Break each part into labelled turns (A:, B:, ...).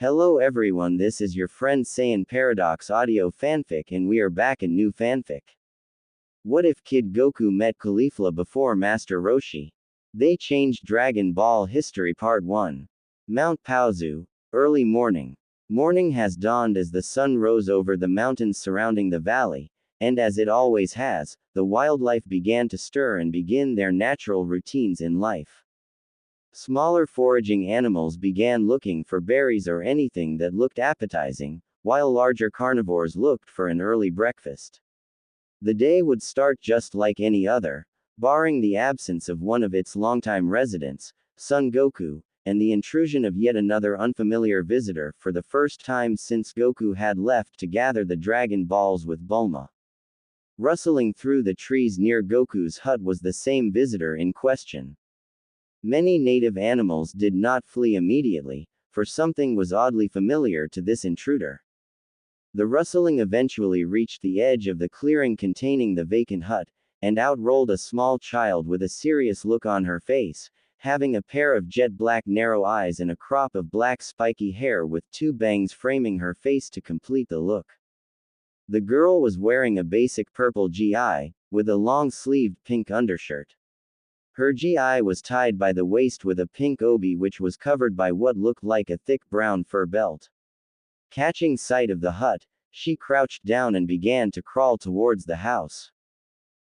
A: Hello everyone, this is your friend Saiyan Paradox Audio Fanfic and we are back in new fanfic. What if Kid Goku met Caulifla before Master Roshi? They changed Dragon Ball History Part 1. Mount Paozu. Early morning. Morning has dawned as the sun rose over the mountains surrounding the valley, and as it always has, the wildlife began to stir and begin their natural routines in life. Smaller foraging animals began looking for berries or anything that looked appetizing, while larger carnivores looked for an early breakfast. The day would start just like any other, barring the absence of one of its longtime residents, Son Goku, and the intrusion of yet another unfamiliar visitor for the first time since Goku had left to gather the Dragon Balls with Bulma. Rustling through the trees near Goku's hut was the same visitor in question. Many native animals did not flee immediately, for something was oddly familiar to this intruder. The rustling eventually reached the edge of the clearing containing the vacant hut, and out rolled a small child with a serious look on her face, having a pair of jet black narrow eyes and a crop of black spiky hair with two bangs framing her face to complete the look. The girl was wearing a basic purple GI, with a long-sleeved pink undershirt. Her GI was tied by the waist with a pink obi which was covered by what looked like a thick brown fur belt. Catching sight of the hut, she crouched down and began to crawl towards the house.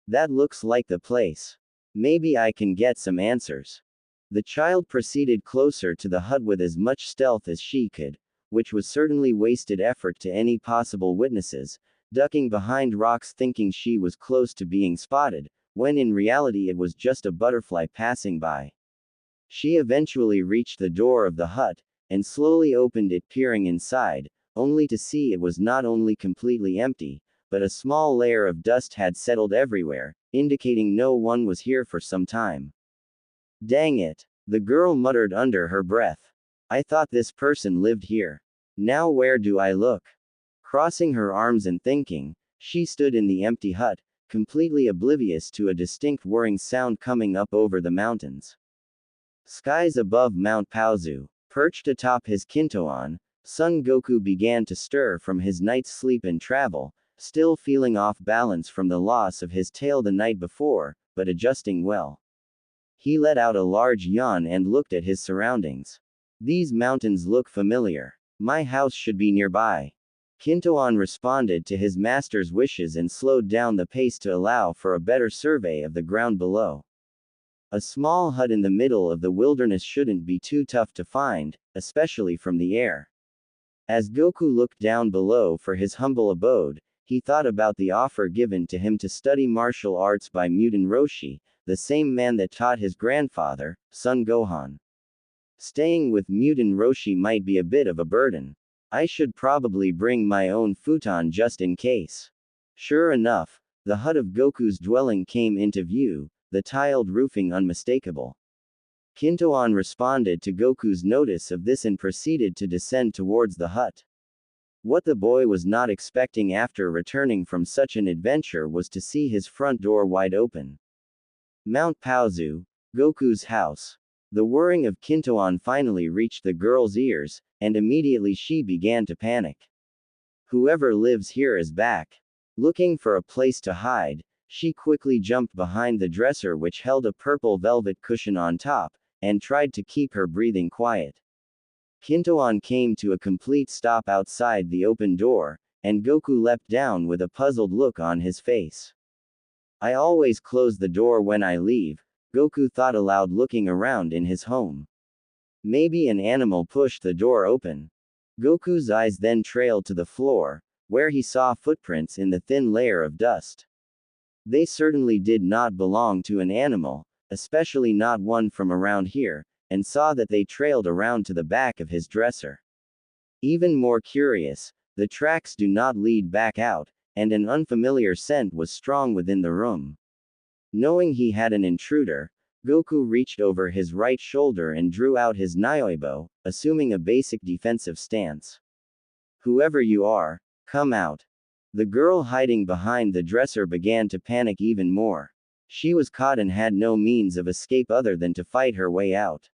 A: That looks like the place. Maybe I can get some answers. The child proceeded closer to the hut with as much stealth as she could, which was certainly wasted effort to any possible witnesses, ducking behind rocks thinking she was close to being spotted, when in reality it was just a butterfly passing by. She eventually reached the door of the hut, and slowly opened it peering inside, only to see it was not only completely empty, but a small layer of dust had settled everywhere, indicating no one was here for some time. Dang it! The girl muttered under her breath. I thought this person lived here. Now where do I look? Crossing her arms and thinking, she stood in the empty hut, completely oblivious to a distinct whirring sound coming up over the mountains. Skies above Mount Paozu. Perched atop his Kintoan, Son Goku began to stir from his night's sleep and travel, still feeling off balance from the loss of his tail the night before, but adjusting well. He let out a large yawn and looked at his surroundings. These mountains look familiar. My house should be nearby. Kintoan responded to his master's wishes and slowed down the pace to allow for a better survey of the ground below. A small hut in the middle of the wilderness shouldn't be too tough to find, especially from the air. As Goku looked down below for his humble abode, he thought about the offer given to him to study martial arts by Mutant Roshi, the same man that taught his grandfather, Son Gohan. Staying with Mutant Roshi might be a bit of a burden. I should probably bring my own futon just in case. Sure enough, the hut of Goku's dwelling came into view, the tiled roofing unmistakable. Kintoan responded to Goku's notice of this and proceeded to descend towards the hut. What the boy was not expecting after returning from such an adventure was to see his front door wide open. Mount Paozu, Goku's house. The whirring of Kintoan finally reached the girl's ears, and immediately she began to panic. Whoever lives here is back. Looking for a place to hide, she quickly jumped behind the dresser which held a purple velvet cushion on top, and tried to keep her breathing quiet. Kintoan came to a complete stop outside the open door, and Goku leapt down with a puzzled look on his face. I always close the door when I leave, Goku thought aloud looking around in his home. Maybe an animal pushed the door open. Goku's eyes then trailed to the floor, where he saw footprints in the thin layer of dust. They certainly did not belong to an animal, especially not one from around here, and saw that they trailed around to the back of his dresser. Even more curious, the tracks do not lead back out, and an unfamiliar scent was strong within the room. Knowing he had an intruder, Goku reached over his right shoulder and drew out his Nyoibo, assuming a basic defensive stance. Whoever you are, come out. The girl hiding behind the dresser began to panic even more. She was caught and had no means of escape other than to fight her way out.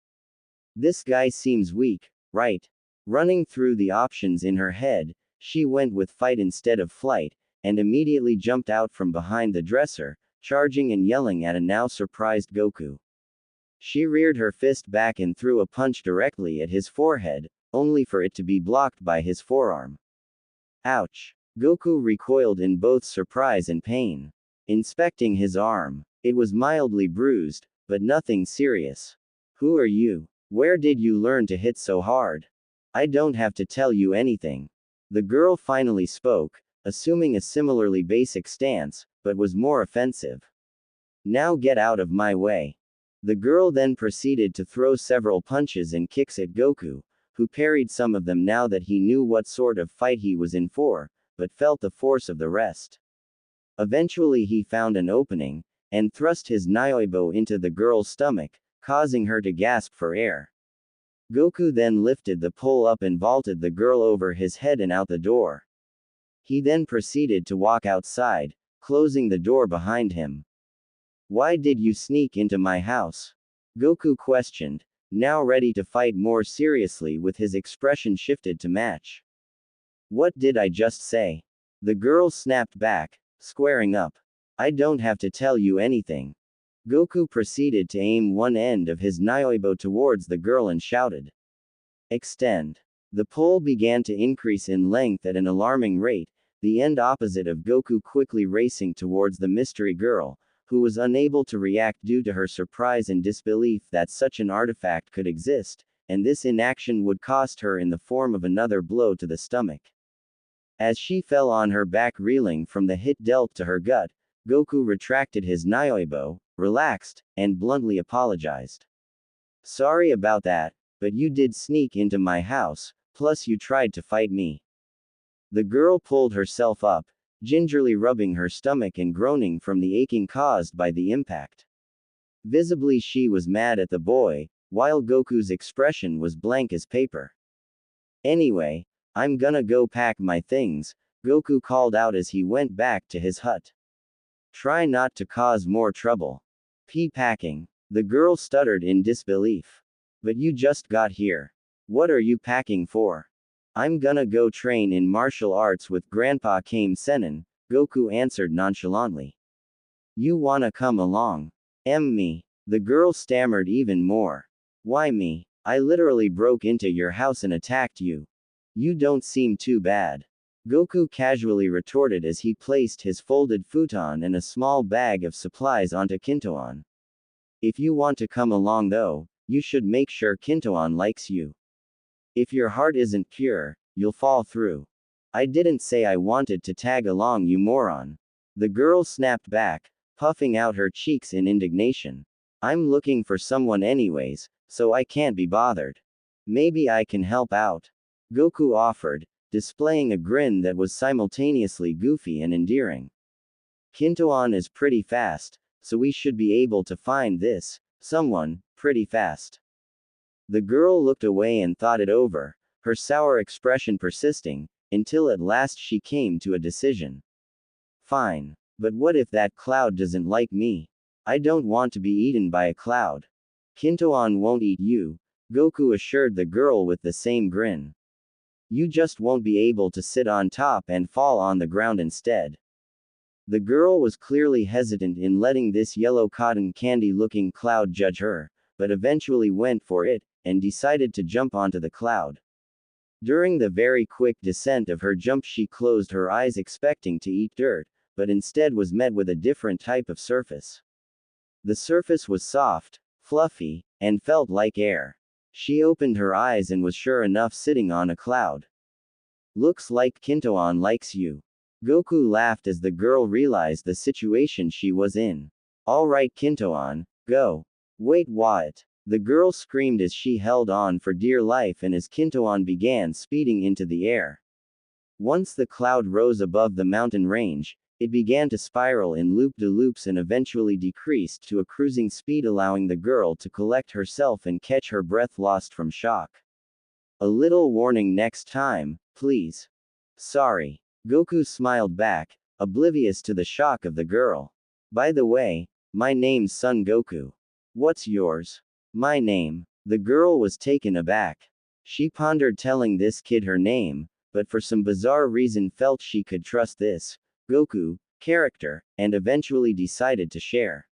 A: This guy seems weak, right? Running through the options in her head, she went with fight instead of flight, and immediately jumped out from behind the dresser, charging and yelling at a now surprised Goku. She reared her fist back and threw a punch directly at his forehead, only for it to be blocked by his forearm. Ouch! Goku recoiled in both surprise and pain. Inspecting his arm, it was mildly bruised, but nothing serious. Who are you? Where did you learn to hit so hard? I don't have to tell you anything. The girl finally spoke, assuming a similarly basic stance, but was more offensive. Now get out of my way. The girl then proceeded to throw several punches and kicks at Goku, who parried some of them now that he knew what sort of fight he was in for, but felt the force of the rest. Eventually he found an opening, and thrust his Nyoibo into the girl's stomach, causing her to gasp for air. Goku then lifted the pole up and vaulted the girl over his head and out the door. He then proceeded to walk outside, closing the door behind him. Why did you sneak into my house? Goku questioned, now ready to fight more seriously with his expression shifted to match. What did I just say? The girl snapped back, squaring up. I don't have to tell you anything. Goku proceeded to aim one end of his Nyoibo towards the girl and shouted. Extend. The pole began to increase in length at an alarming rate, the end opposite of Goku quickly racing towards the mystery girl, who was unable to react due to her surprise and disbelief that such an artifact could exist, and this inaction would cost her in the form of another blow to the stomach. As she fell on her back reeling from the hit dealt to her gut, Goku retracted his Nyoibo, relaxed, and bluntly apologized. Sorry about that, but you did sneak into my house, plus you tried to fight me. The girl pulled herself up, gingerly rubbing her stomach and groaning from the aching caused by the impact. Visibly she was mad at the boy, while Goku's expression was blank as paper. Anyway, I'm gonna go pack my things, Goku called out as he went back to his hut. Try not to cause more trouble. Packing. The girl stuttered in disbelief. But you just got here. What are you packing for? I'm gonna go train in martial arts with Grandpa Kame Sennin, Goku answered nonchalantly. You wanna come along? Me. The girl stammered even more. Why me? I literally broke into your house and attacked you. You don't seem too bad. Goku casually retorted as he placed his folded futon and a small bag of supplies onto Kintoan. If you want to come along though, you should make sure Kintoan likes you. If your heart isn't pure, you'll fall through. I didn't say I wanted to tag along, you moron. The girl snapped back, puffing out her cheeks in indignation. I'm looking for someone anyways, so I can't be bothered. Maybe I can help out. Goku offered, displaying a grin that was simultaneously goofy and endearing. Kintoan is pretty fast, so we should be able to find someone, pretty fast. The girl looked away and thought it over, her sour expression persisting, until at last she came to a decision. Fine. But what if that cloud doesn't like me? I don't want to be eaten by a cloud. Kintoan won't eat you, Goku assured the girl with the same grin. You just won't be able to sit on top and fall on the ground instead. The girl was clearly hesitant in letting this yellow cotton candy looking cloud judge her, but eventually went for it, and decided to jump onto the cloud. During the very quick descent of her jump she closed her eyes expecting to eat dirt, but instead was met with a different type of surface. The surface was soft, fluffy, and felt like air. She opened her eyes and was sure enough sitting on a cloud. Looks like Kintoan likes you. Goku laughed as the girl realized the situation she was in. Alright Kintoan, go. Wait what? The girl screamed as she held on for dear life and as Kintoan began speeding into the air. Once the cloud rose above the mountain range, it began to spiral in loop-de-loops and eventually decreased to a cruising speed allowing the girl to collect herself and catch her breath lost from shock. A little warning next time, please. Sorry. Goku smiled back, oblivious to the shock of the girl. By the way, my name's Son Goku. What's yours? My name. The girl was taken aback. She pondered telling this kid her name, but for some bizarre reason felt she could trust this Goku character, and eventually decided to share.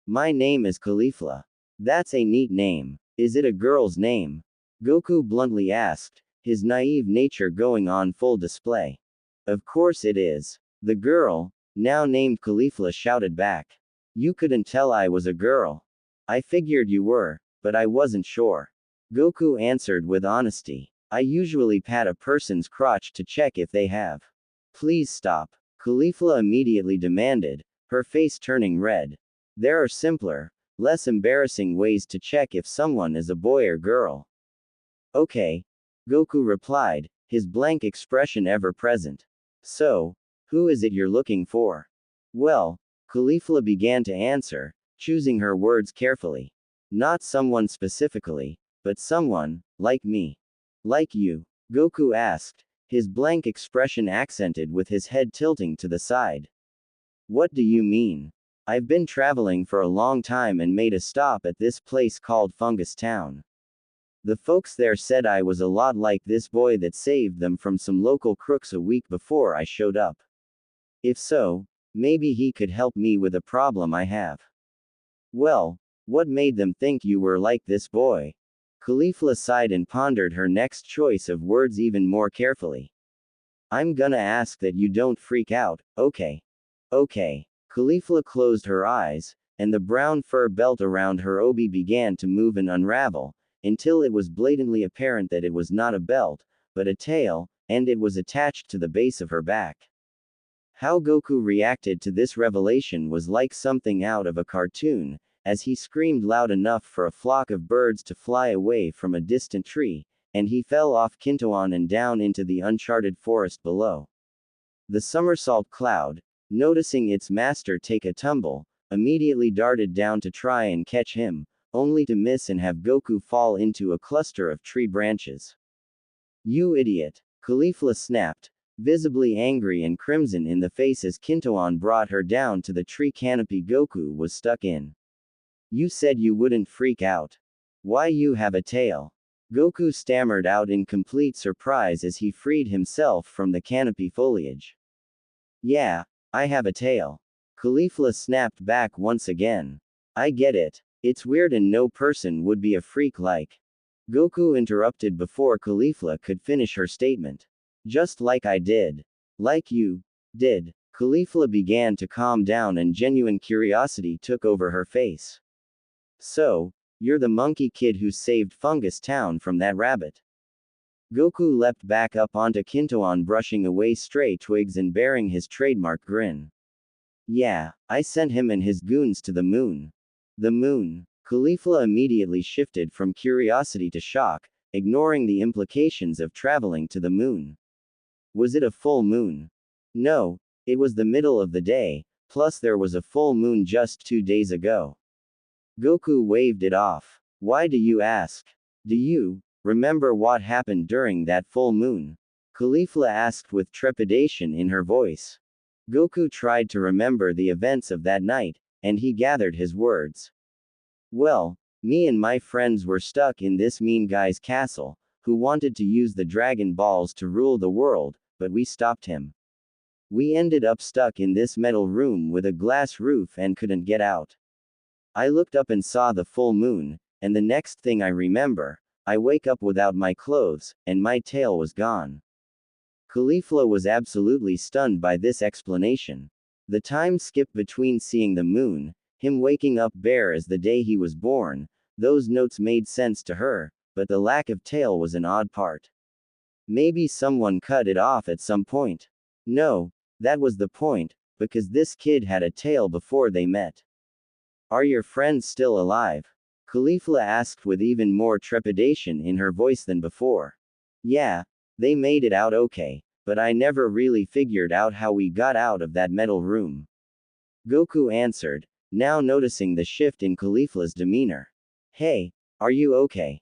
A: My name is Caulifla. That's a neat name. Is it a girl's name? Goku bluntly asked, his naive nature going on full display. Of course it is. The girl, now named Caulifla, shouted back. You couldn't tell I was a girl. I figured you were, but I wasn't sure. Goku answered with honesty. I usually pat a person's crotch to check if they have. Please stop. Caulifla immediately demanded, her face turning red. There are simpler, less embarrassing ways to check if someone is a boy or girl. Okay. Goku replied, his blank expression ever present. So, who is it you're looking for? Well, Caulifla began to answer, choosing her words carefully. Not someone specifically, but someone, like me. Like you? Goku asked, his blank expression accented with his head tilting to the side. What do you mean? I've been traveling for a long time and made a stop at this place called Fungus Town. The folks there said I was a lot like this boy that saved them from some local crooks a week before I showed up. If so, maybe he could help me with a problem I have. Well, what made them think you were like this boy? Caulifla sighed and pondered her next choice of words even more carefully. I'm gonna ask that you don't freak out, okay? Okay. Caulifla closed her eyes, and the brown fur belt around her obi began to move and unravel, until it was blatantly apparent that it was not a belt, but a tail, and it was attached to the base of her back. How Goku reacted to this revelation was like something out of a cartoon, as he screamed loud enough for a flock of birds to fly away from a distant tree, and he fell off Kintoan and down into the uncharted forest below. The somersault cloud, noticing its master take a tumble, immediately darted down to try and catch him, only to miss and have Goku fall into a cluster of tree branches. You idiot! Caulifla snapped, visibly angry and crimson in the face as Kintoan brought her down to the tree canopy Goku was stuck in. You said you wouldn't freak out. Why you have a tail? Goku stammered out in complete surprise as he freed himself from the canopy foliage. Yeah, I have a tail. Caulifla snapped back once again. I get it. It's weird and no person would be a freak like. Goku interrupted before Caulifla could finish her statement. Just like I did. Like you did. Caulifla began to calm down and genuine curiosity took over her face. So, you're the monkey kid who saved Fungus Town from that rabbit. Goku leapt back up onto Kintoan, brushing away stray twigs and bearing his trademark grin. Yeah, I sent him and his goons to the moon. The moon. Caulifla immediately shifted from curiosity to shock, ignoring the implications of traveling to the moon. Was it a full moon? No, it was the middle of the day, plus there was a full moon just 2 days ago. Goku waved it off. Why do you ask? Do you remember what happened during that full moon? Caulifla asked with trepidation in her voice. Goku tried to remember the events of that night, and he gathered his words. Well, me and my friends were stuck in this mean guy's castle, who wanted to use the Dragon Balls to rule the world, but we stopped him. We ended up stuck in this metal room with a glass roof and couldn't get out. I looked up and saw the full moon, and the next thing I remember, I wake up without my clothes, and my tail was gone. Caulifla was absolutely stunned by this explanation. The time skip between seeing the moon, him waking up bare as the day he was born, those notes made sense to her, but the lack of tail was an odd part. Maybe someone cut it off at some point. No, that was the point, because this kid had a tail before they met. Are your friends still alive? Caulifla asked with even more trepidation in her voice than before. Yeah, they made it out okay, but I never really figured out how we got out of that metal room. Goku answered, now noticing the shift in Caulifla's demeanor. Hey, are you okay?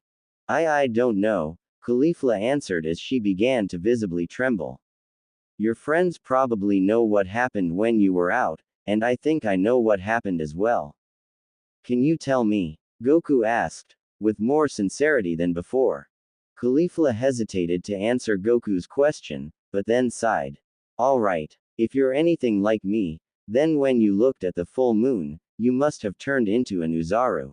A: I don't know, Caulifla answered as she began to visibly tremble. Your friends probably know what happened when you were out, and I think I know what happened as well. Can you tell me? Goku asked, with more sincerity than before. Caulifla hesitated to answer Goku's question, but then sighed. Alright, if you're anything like me, then when you looked at the full moon, you must have turned into an Uzaru.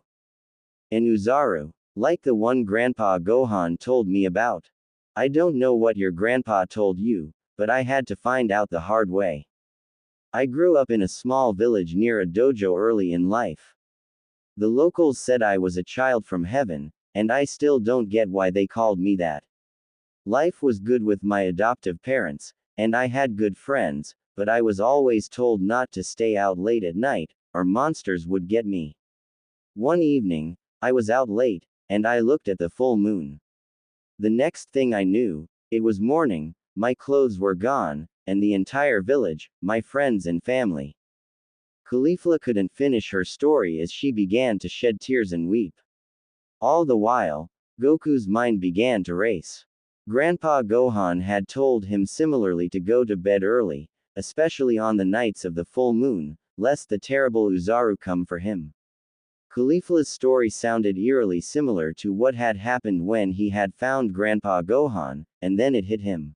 A: An Uzaru? Like the one Grandpa Gohan told me about. I don't know what your grandpa told you, but I had to find out the hard way. I grew up in a small village near a dojo early in life. The locals said I was a child from heaven, and I still don't get why they called me that. Life was good with my adoptive parents, and I had good friends, but I was always told not to stay out late at night, or monsters would get me. One evening, I was out late, and I looked at the full moon. The next thing I knew, it was morning, my clothes were gone, and the entire village, my friends and family. Caulifla couldn't finish her story as she began to shed tears and weep. All the while, Goku's mind began to race. Grandpa Gohan had told him similarly to go to bed early, especially on the nights of the full moon, lest the terrible Uzaru come for him. Caulifla's story sounded eerily similar to what had happened when he had found Grandpa Gohan, and then it hit him.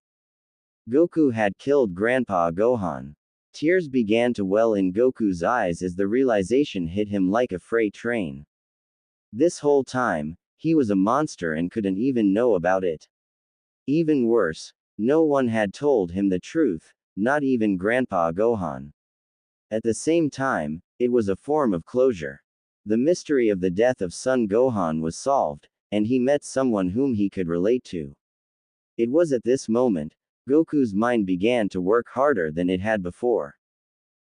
A: Goku had killed Grandpa Gohan. Tears began to well in Goku's eyes as the realization hit him like a freight train. This whole time, he was a monster and couldn't even know about it. Even worse, no one had told him the truth, not even Grandpa Gohan. At the same time, it was a form of closure. The mystery of the death of Son Gohan was solved, and he met someone whom he could relate to. It was at this moment, Goku's mind began to work harder than it had before.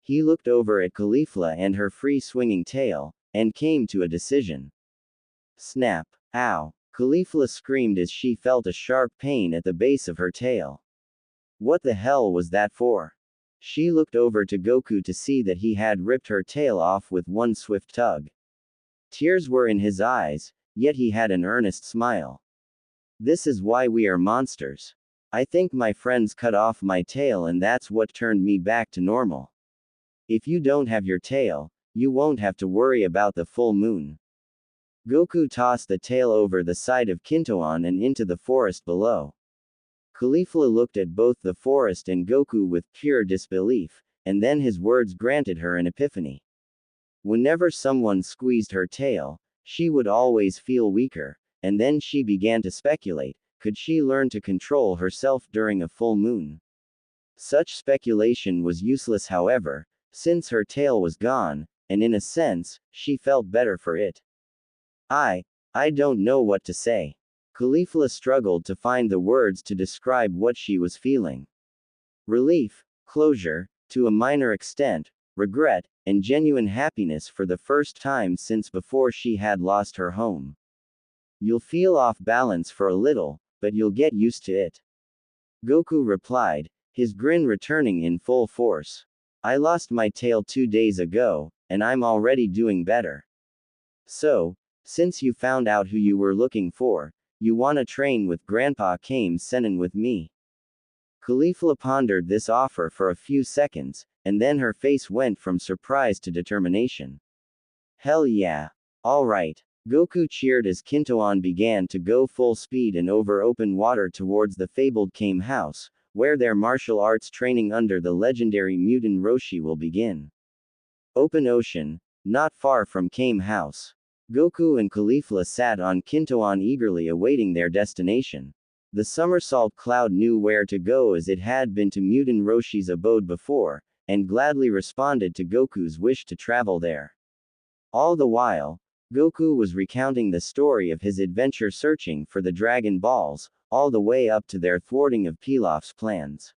A: He looked over at Caulifla and her free swinging tail, and came to a decision. Snap! Ow! Caulifla screamed as she felt a sharp pain at the base of her tail. What the hell was that for? She looked over to Goku to see that he had ripped her tail off with one swift tug. Tears were in his eyes, yet he had an earnest smile. This is why we are monsters. I think my friends cut off my tail and that's what turned me back to normal. If you don't have your tail, you won't have to worry about the full moon. Goku tossed the tail over the side of Kintoan and into the forest below. Caulifla looked at both the forest and Goku with pure disbelief, and then his words granted her an epiphany. Whenever someone squeezed her tail, she would always feel weaker, and then she began to speculate, could she learn to control herself during a full moon? Such speculation was useless however, since her tail was gone, and in a sense, she felt better for it. I don't know what to say. Caulifla struggled to find the words to describe what she was feeling. Relief, closure, to a minor extent, regret, and genuine happiness for the first time since before she had lost her home. You'll feel off balance for a little, but you'll get used to it. Goku replied, his grin returning in full force. I lost my tail 2 days ago, and I'm already doing better. So, since you found out who you were looking for, you wanna train with Grandpa Kame Senin with me? Caulifla pondered this offer for a few seconds, and then her face went from surprise to determination. Hell yeah. Alright. Goku cheered as Kintoan began to go full speed and over open water towards the fabled Kame house, where their martial arts training under the legendary mutant Roshi will begin. Open ocean, not far from Kame house. Goku and Caulifla sat on Kintoan eagerly awaiting their destination. The somersault cloud knew where to go as it had been to mutant Roshi's abode before, and gladly responded to Goku's wish to travel there. All the while, Goku was recounting the story of his adventure searching for the Dragon Balls, all the way up to their thwarting of Pilaf's plans.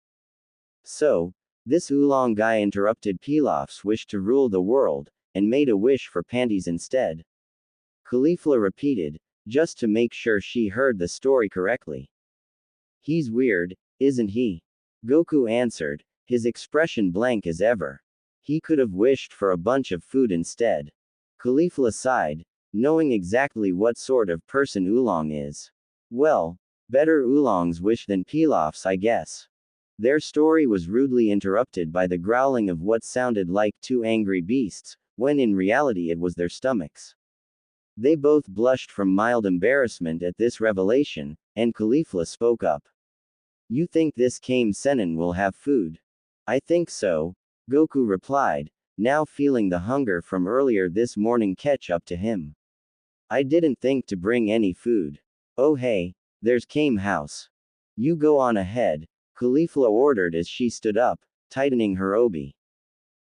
A: So, this oolong guy interrupted Pilaf's wish to rule the world, and made a wish for panties instead. Caulifla repeated, just to make sure she heard the story correctly. He's weird, isn't he? Goku answered, his expression blank as ever. He could have wished for a bunch of food instead. Caulifla sighed, knowing exactly what sort of person Oolong is. Well, better Oolong's wish than Pilaf's, I guess. Their story was rudely interrupted by the growling of what sounded like two angry beasts, when in reality it was their stomachs. They both blushed from mild embarrassment at this revelation, and Caulifla spoke up. You think this Kame Sennin will have food? I think so, Goku replied, now feeling the hunger from earlier this morning catch up to him. I didn't think to bring any food. Oh hey, there's Kame house. You go on ahead, Caulifla ordered as she stood up, tightening her obi.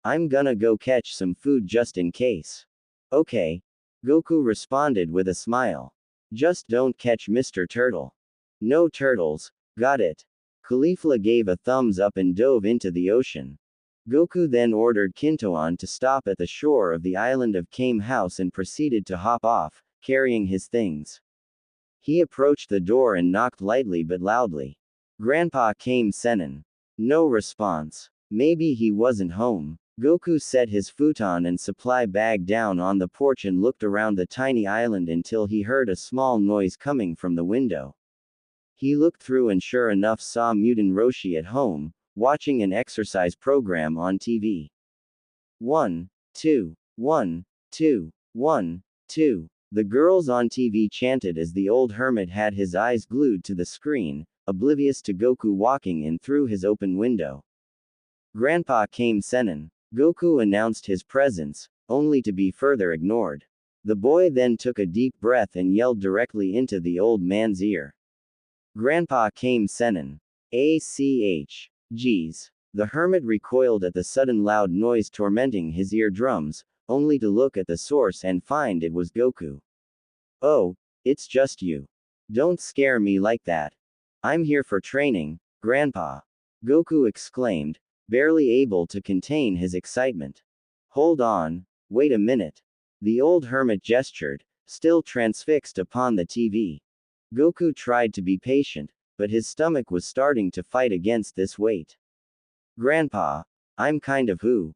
A: I'm gonna go catch some food just in case. Okay, Goku responded with a smile. Just don't catch Mr. Turtle. No turtles, got it. Caulifla gave a thumbs up and dove into the ocean. Goku then ordered Kintoan to stop at the shore of the island of Kame House and proceeded to hop off, carrying his things. He approached the door and knocked lightly but loudly. Grandpa Kame Sennin. No response. Maybe he wasn't home. Goku set his futon and supply bag down on the porch and looked around the tiny island until he heard a small noise coming from the window. He looked through and sure enough saw Mutant Roshi at home, watching an exercise program on TV. 1, 2, 1, 2, 1, 2. The girls on TV chanted as the old hermit had his eyes glued to the screen, oblivious to Goku walking in through his open window. Grandpa Kame Sennin. Goku announced his presence, only to be further ignored. The boy then took a deep breath and yelled directly into the old man's ear. Grandpa Kame Sennin. ACH. Geez. The hermit recoiled at the sudden loud noise tormenting his eardrums, only to look at the source and find it was Goku. Oh, it's just you. Don't scare me like that. I'm here for training, Grandpa. Goku exclaimed, barely able to contain his excitement. Hold on, wait a minute. The old hermit gestured, still transfixed upon the TV. Goku tried to be patient, but his stomach was starting to fight against this weight. Grandpa, I'm kind of who.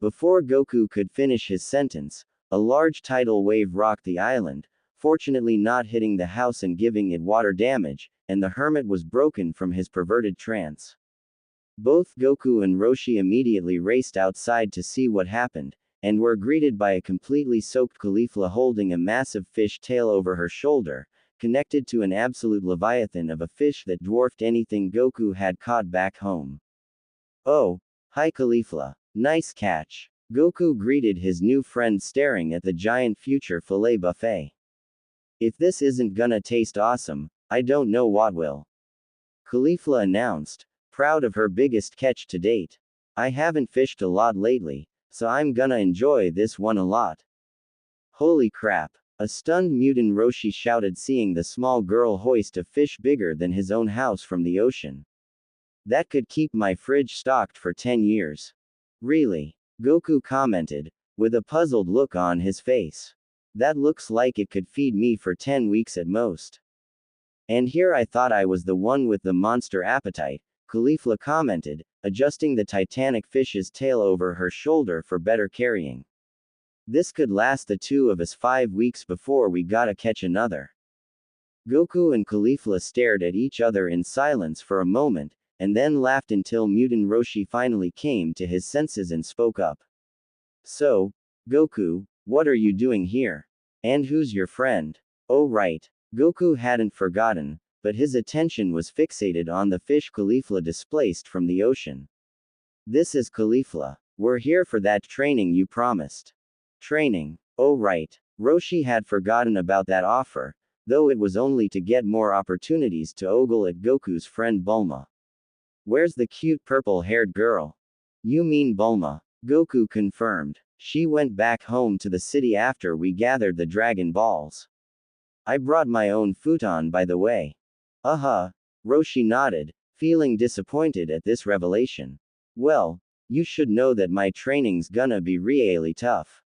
A: Before Goku could finish his sentence, a large tidal wave rocked the island, fortunately not hitting the house and giving it water damage, and the hermit was broken from his perverted trance. Both Goku and Roshi immediately raced outside to see what happened, and were greeted by a completely soaked Caulifla holding a massive fish tail over her shoulder, connected to an absolute leviathan of a fish that dwarfed anything Goku had caught back home. Oh, hi Caulifla. Nice catch. Goku greeted his new friend staring at the giant future fillet buffet. If this isn't gonna taste awesome, I don't know what will. Caulifla announced, proud of her biggest catch to date. I haven't fished a lot lately, so I'm gonna enjoy this one a lot. Holy crap. A stunned mutant Roshi shouted seeing the small girl hoist a fish bigger than his own house from the ocean. That could keep my fridge stocked for 10 years. Really? Goku commented, with a puzzled look on his face. That looks like it could feed me for 10 weeks at most. And here I thought I was the one with the monster appetite, Caulifla commented, adjusting the titanic fish's tail over her shoulder for better carrying. This could last the two of us 5 weeks before we gotta catch another. Goku and Caulifla stared at each other in silence for a moment, and then laughed until Mutant Roshi finally came to his senses and spoke up. So, Goku, what are you doing here? And who's your friend? Oh right. Goku hadn't forgotten, but his attention was fixated on the fish Caulifla displaced from the ocean. This is Caulifla. We're here for that training you promised. Training. Oh right. Roshi had forgotten about that offer, though it was only to get more opportunities to ogle at Goku's friend Bulma. Where's the cute purple-haired girl? You mean Bulma, Goku confirmed. She went back home to the city after we gathered the Dragon Balls. I brought my own futon by the way. Roshi nodded, feeling disappointed at this revelation. Well, you should know that my training's gonna be really tough.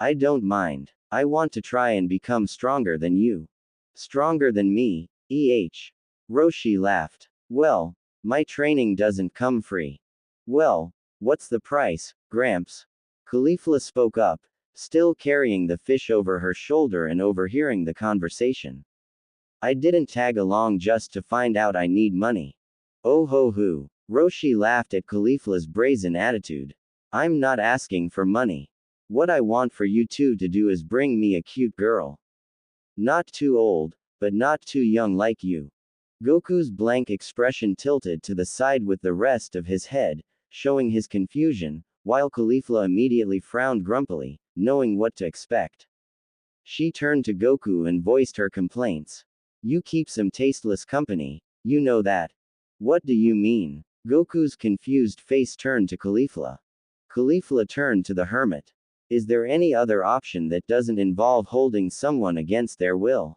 A: I don't mind. I want to try and become stronger than you. Stronger than me, Roshi laughed. Well, my training doesn't come free. Well, what's the price, Gramps? Caulifla spoke up, still carrying the fish over her shoulder and overhearing the conversation. I didn't tag along just to find out I need money. Oh ho hoo. Roshi laughed at Caulifla's brazen attitude. I'm not asking for money. What I want for you two to do is bring me a cute girl. Not too old, but not too young like you. Goku's blank expression tilted to the side with the rest of his head, showing his confusion, while Caulifla immediately frowned grumpily, knowing what to expect. She turned to Goku and voiced her complaints. You keep some tasteless company, you know that. What do you mean? Goku's confused face turned to Caulifla. Caulifla turned to the hermit. Is there any other option that doesn't involve holding someone against their will?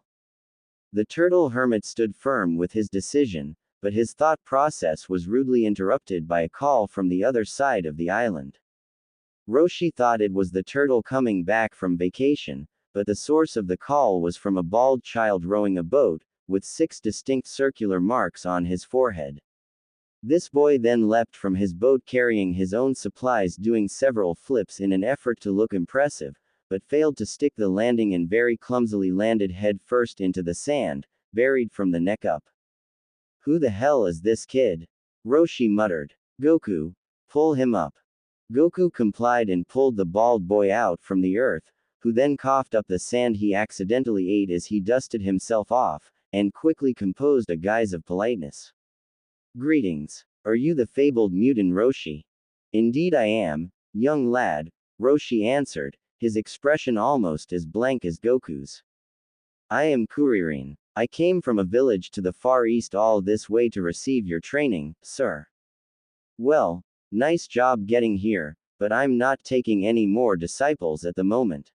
A: The turtle hermit stood firm with his decision, but his thought process was rudely interrupted by a call from the other side of the island. Roshi thought it was the turtle coming back from vacation, but the source of the call was from a bald child rowing a boat, with 6 distinct circular marks on his forehead. This boy then leapt from his boat carrying his own supplies, doing several flips in an effort to look impressive, but failed to stick the landing and very clumsily landed head first into the sand, buried from the neck up. Who the hell is this kid? Roshi muttered. Goku, pull him up. Goku complied and pulled the bald boy out from the earth, who then coughed up the sand he accidentally ate as he dusted himself off, and quickly composed a guise of politeness. Greetings. Are you the fabled mutant Roshi? Indeed I am, young lad, Roshi answered, his expression almost as blank as Goku's. I am Kuririn. I came from a village to the far east all this way to receive your training, sir. Well, nice job getting here, but I'm not taking any more disciples at the moment.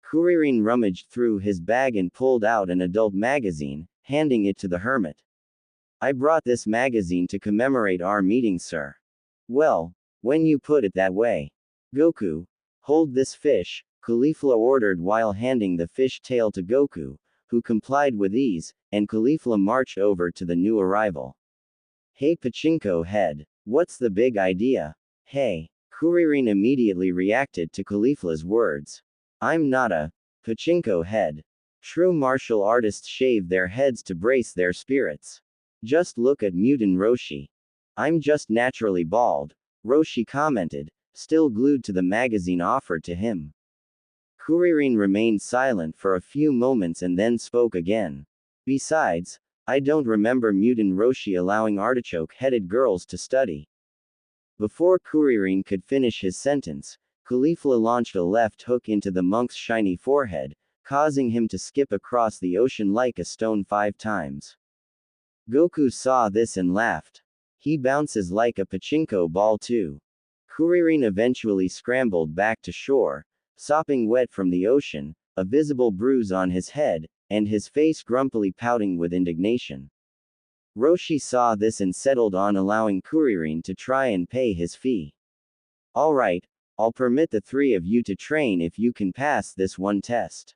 A: Kuririn rummaged through his bag and pulled out an adult magazine, handing it to the hermit. I brought this magazine to commemorate our meeting, sir. Well, when you put it that way. Goku, hold this fish, Caulifla ordered while handing the fish tail to Goku, who complied with ease, and Caulifla marched over to the new arrival. Hey Pachinko head, what's the big idea? Hey, Kuririn immediately reacted to Caulifla's words. I'm not a Pachinko head. True martial artists shave their heads to brace their spirits. Just look at mutant Roshi. I'm just naturally bald, Roshi commented, still glued to the magazine offered to him. Kuririn remained silent for a few moments and then spoke again. Besides, I don't remember mutant Roshi allowing artichoke-headed girls to study. Before Kuririn could finish his sentence, Caulifla launched a left hook into the monk's shiny forehead, causing him to skip across the ocean like a stone 5 times. Goku saw this and laughed. He bounces like a pachinko ball too. Kuririn eventually scrambled back to shore, sopping wet from the ocean, a visible bruise on his head, and his face grumpily pouting with indignation. Roshi saw this and settled on allowing Kuririn to try and pay his fee. Alright, I'll permit the 3 of you to train if you can pass this one test.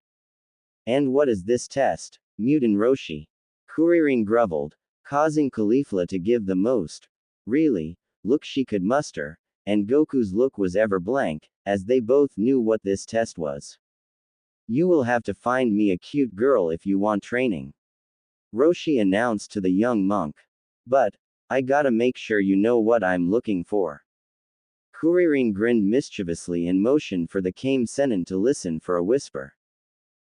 A: And what is this test, mutant Roshi? Kuririn groveled, causing Caulifla to give the most, really, look she could muster, and Goku's look was ever blank, as they both knew what this test was. You will have to find me a cute girl if you want training. Roshi announced to the young monk. But, I gotta make sure you know what I'm looking for. Kuririn grinned mischievously and motioned for the Kame Sennin to listen for a whisper.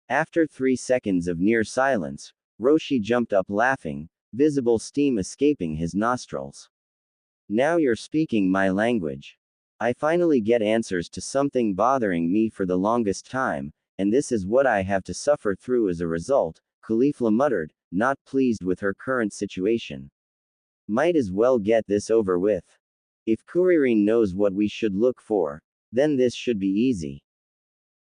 A: After 3 seconds of near silence, Roshi jumped up laughing, visible steam escaping his nostrils. Now you're speaking my language. I finally get answers to something bothering me for the longest time, and this is what I have to suffer through as a result, Caulifla muttered, not pleased with her current situation. Might as well get this over with. If Kuririn knows what we should look for, then this should be easy.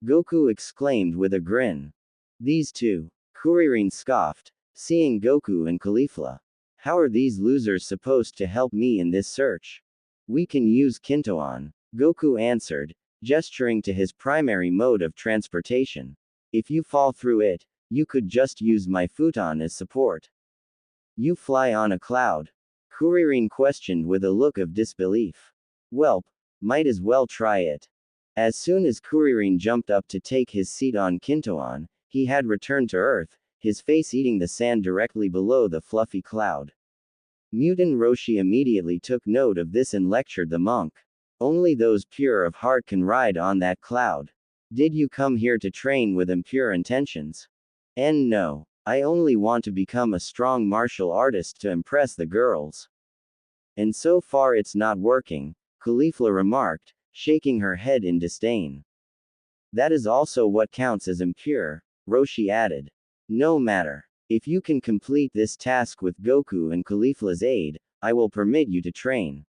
A: Goku exclaimed with a grin. These two, Kuririn scoffed, seeing Goku and Caulifla. How are these losers supposed to help me in this search? We can use Kintoon, Goku answered, gesturing to his primary mode of transportation. If you fall through it, you could just use my futon as support. You fly on a cloud? Kuririn questioned with a look of disbelief. Welp, might as well try it. As soon as Kuririn jumped up to take his seat on Kintoon, he had returned to Earth, his face eating the sand directly below the fluffy cloud. Mutant Roshi immediately took note of this and lectured the monk. Only those pure of heart can ride on that cloud. Did you come here to train with impure intentions? No. I only want to become a strong martial artist to impress the girls. And so far it's not working, Caulifla remarked, shaking her head in disdain. That is also what counts as impure, Roshi added. No matter. If you can complete this task with Goku and Caulifla's aid, I will permit you to train.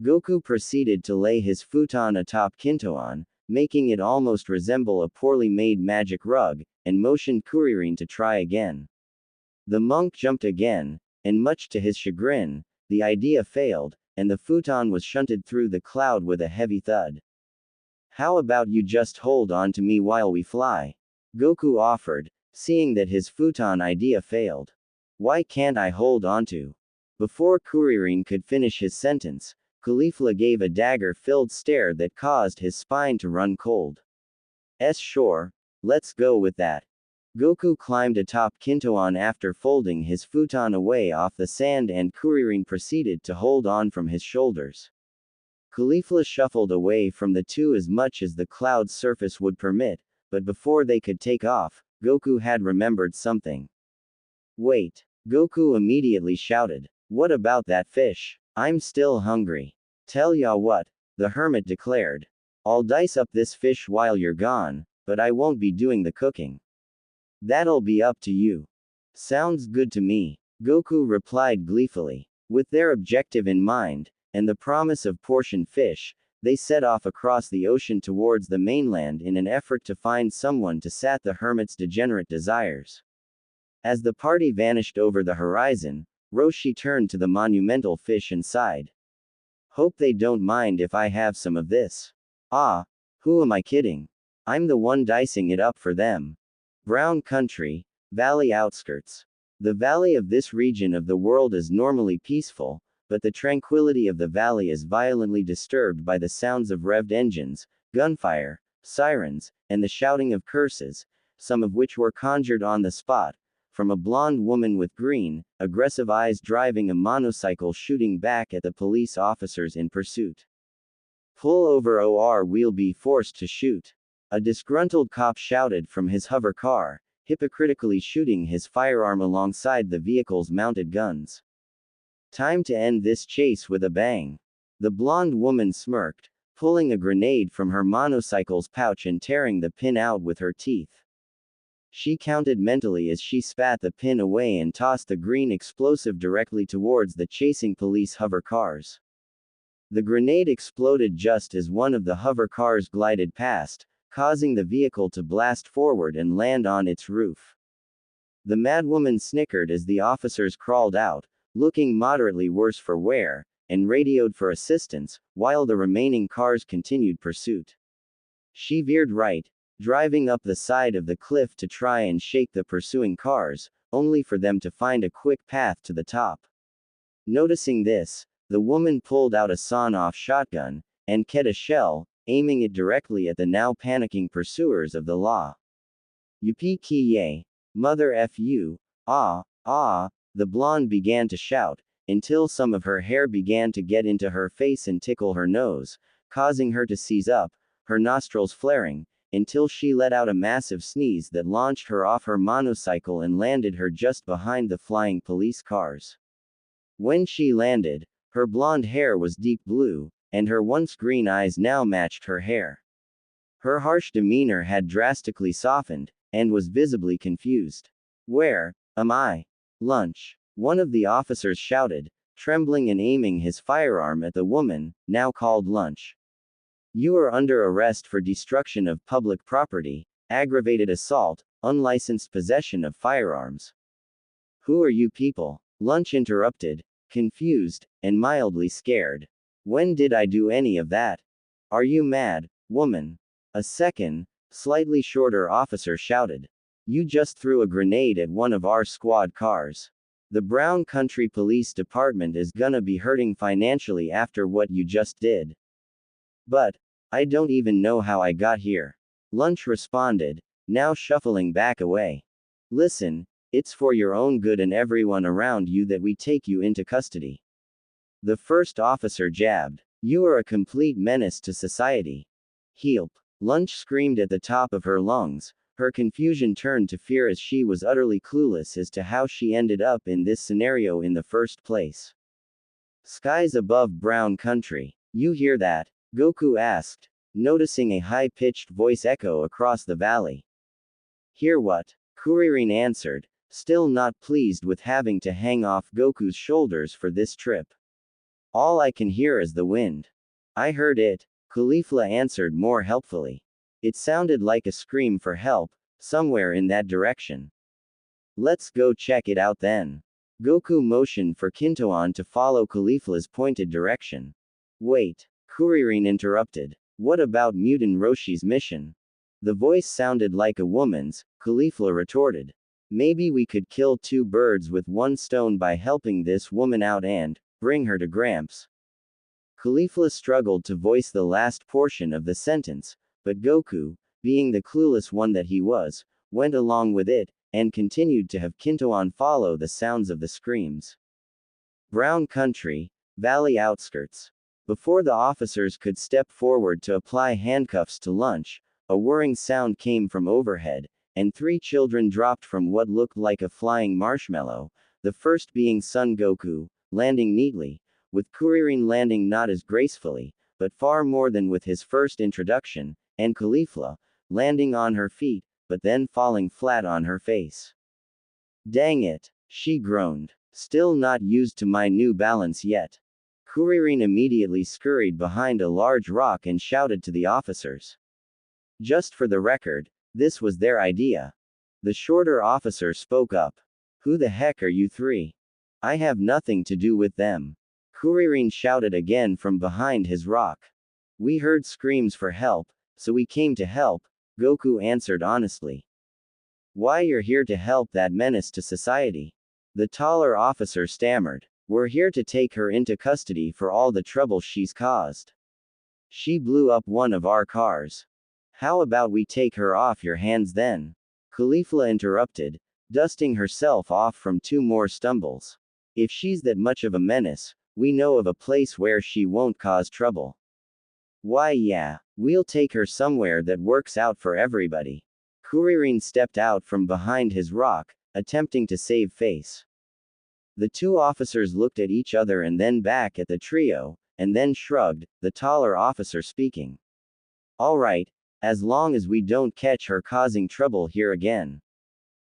A: Goku proceeded to lay his futon atop Kintoon, making it almost resemble a poorly made magic rug, and motioned Kuririn to try again. The monk jumped again, and much to his chagrin, the idea failed, and the futon was shunted through the cloud with a heavy thud. How about you just hold on to me while we fly? Goku offered, seeing that his futon idea failed. Why can't I hold on to? Before Kuririn could finish his sentence, Caulifla gave a dagger-filled stare that caused his spine to run cold. Sure, let's go with that. Goku climbed atop Kintoon after folding his futon away off the sand, and Kuririn proceeded to hold on from his shoulders. Caulifla shuffled away from the two as much as the cloud's surface would permit, but before they could take off, Goku had remembered something. Wait! Goku immediately shouted. What about that fish? I'm still hungry. Tell ya what, the hermit declared. I'll dice up this fish while you're gone, but I won't be doing the cooking. That'll be up to you. Sounds good to me, Goku replied gleefully. With their objective in mind, and the promise of portioned fish, they set off across the ocean towards the mainland in an effort to find someone to sat the hermit's degenerate desires. As the party vanished over the horizon, Roshi turned to the monumental fish and sighed. Hope they don't mind if I have some of this. Ah, who am I kidding? I'm the one dicing it up for them. Brown country, valley outskirts. The valley of this region of the world is normally peaceful, but the tranquility of the valley is violently disturbed by the sounds of revved engines, gunfire, sirens, and the shouting of curses, some of which were conjured on the spot, from a blonde woman with green, aggressive eyes driving a motorcycle shooting back at the police officers in pursuit. Pull over or we'll be forced to shoot. A disgruntled cop shouted from his hover car, hypocritically shooting his firearm alongside the vehicle's mounted guns. Time to end this chase with a bang. The blonde woman smirked, pulling a grenade from her motorcycle's pouch and tearing the pin out with her teeth. She counted mentally as she spat the pin away and tossed the green explosive directly towards the chasing police hover cars. The grenade exploded just as one of the hover cars glided past, causing the vehicle to blast forward and land on its roof. The madwoman snickered as the officers crawled out, looking moderately worse for wear, and radioed for assistance, while the remaining cars continued pursuit. She veered right, driving up the side of the cliff to try and shake the pursuing cars, only for them to find a quick path to the top. Noticing this, the woman pulled out a sawn-off shotgun, and ket a shell, aiming it directly at the now panicking pursuers of the law. Yippee-ki-yay! Mother F you, the blonde began to shout, until some of her hair began to get into her face and tickle her nose, causing her to seize up, her nostrils flaring, until she let out a massive sneeze that launched her off her motorcycle and landed her just behind the flying police cars. When she landed, her blonde hair was deep blue, and her once green eyes now matched her hair. Her harsh demeanor had drastically softened, and was visibly confused. Where am I? Lunch. One of the officers shouted, trembling and aiming his firearm at the woman, now called Lunch. You are under arrest for destruction of public property, aggravated assault, unlicensed possession of firearms. Who are you people? Lunch interrupted, confused, and mildly scared. When did I do any of that? Are you mad, woman? A second, slightly shorter officer shouted. You just threw a grenade at one of our squad cars. The Brown Country Police Department is gonna be hurting financially after what you just did. But, I don't even know how I got here. Lunch responded, now shuffling back away. Listen, it's for your own good and everyone around you that we take you into custody. The first officer jabbed. You are a complete menace to society. Help! Lunch screamed at the top of her lungs, Her confusion turned to fear as she was utterly clueless as to how she ended up in this scenario in the first place. Skies above brown country. You hear that? Goku asked, noticing a high-pitched voice echo across the valley. Hear what? Kuririn answered, still not pleased with having to hang off Goku's shoulders for this trip. All I can hear is the wind. I heard it, Caulifla answered more helpfully. It sounded like a scream for help, somewhere in that direction. Let's go check it out then. Goku motioned for Kintoan to follow Caulifla's pointed direction. Wait, Kuririn interrupted. What about Mutant Roshi's mission? The voice sounded like a woman's, Caulifla retorted. Maybe we could kill two birds with one stone by helping this woman out and bring her to Gramps. Caulifla struggled to voice the last portion of the sentence, but Goku, being the clueless one that he was, went along with it, and continued to have Kintoan follow the sounds of the screams. Brown country, valley outskirts. Before the officers could step forward to apply handcuffs to Lunch, a whirring sound came from overhead, and 3 children dropped from what looked like a flying marshmallow, the first being Son Goku, landing neatly, with Kuririn landing not as gracefully, but far more than with his first introduction, and Caulifla, landing on her feet, but then falling flat on her face. Dang it, she groaned. Still not used to my new balance yet. Kuririn immediately scurried behind a large rock and shouted to the officers. Just for the record, this was their idea. The shorter officer spoke up. Who the heck are you 3? I have nothing to do with them. Kuririn shouted again from behind his rock. We heard screams for help, so we came to help, Goku answered honestly. Why you're here to help that menace to society? The taller officer stammered. We're here to take her into custody for all the trouble she's caused. She blew up one of our cars. How about we take her off your hands then? Caulifla interrupted, dusting herself off from 2 more stumbles. If she's that much of a menace, we know of a place where she won't cause trouble. Why yeah, we'll take her somewhere that works out for everybody. Kuririn stepped out from behind his rock, attempting to save face. The 2 officers looked at each other and then back at the trio, and then shrugged, the taller officer speaking. All right, as long as we don't catch her causing trouble here again.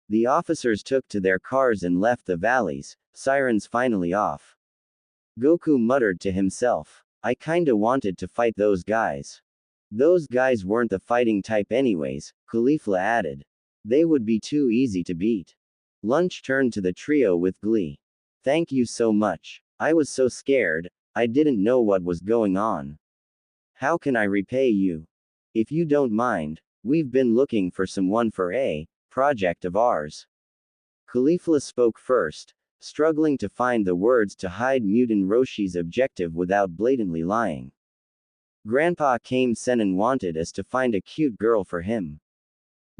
A: The officers took to their cars and left the valleys, sirens finally off. Goku muttered to himself. I kinda wanted to fight those guys. Those guys weren't the fighting type anyways, Caulifla added. They would be too easy to beat. Lunch turned to the trio with glee. Thank you so much. I was so scared, I didn't know what was going on. How can I repay you? If you don't mind, we've been looking for someone for a project of ours. Caulifla spoke first, struggling to find the words to hide Mutant Roshi's objective without blatantly lying. Grandpa came Senin wanted us to find a cute girl for him.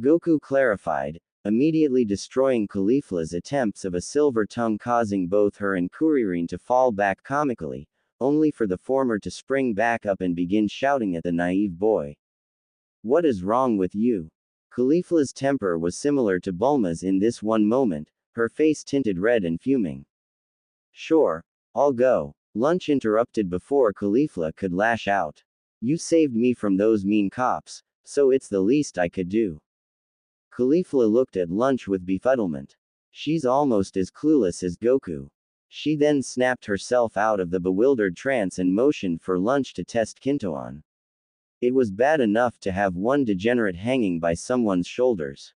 A: Goku clarified, immediately destroying Caulifla's attempts of a silver tongue, causing both her and Kuririn to fall back comically, only for the former to spring back up and begin shouting at the naive boy. What is wrong with you? Caulifla's temper was similar to Bulma's in this one moment, her face tinted red and fuming. Sure, I'll go. Lunch interrupted before Caulifla could lash out. You saved me from those mean cops, so it's the least I could do. Caulifla looked at Lunch with befuddlement. She's almost as clueless as Goku. She then snapped herself out of the bewildered trance and motioned for Lunch to test Kintoan. It was bad enough to have one degenerate hanging by someone's shoulders.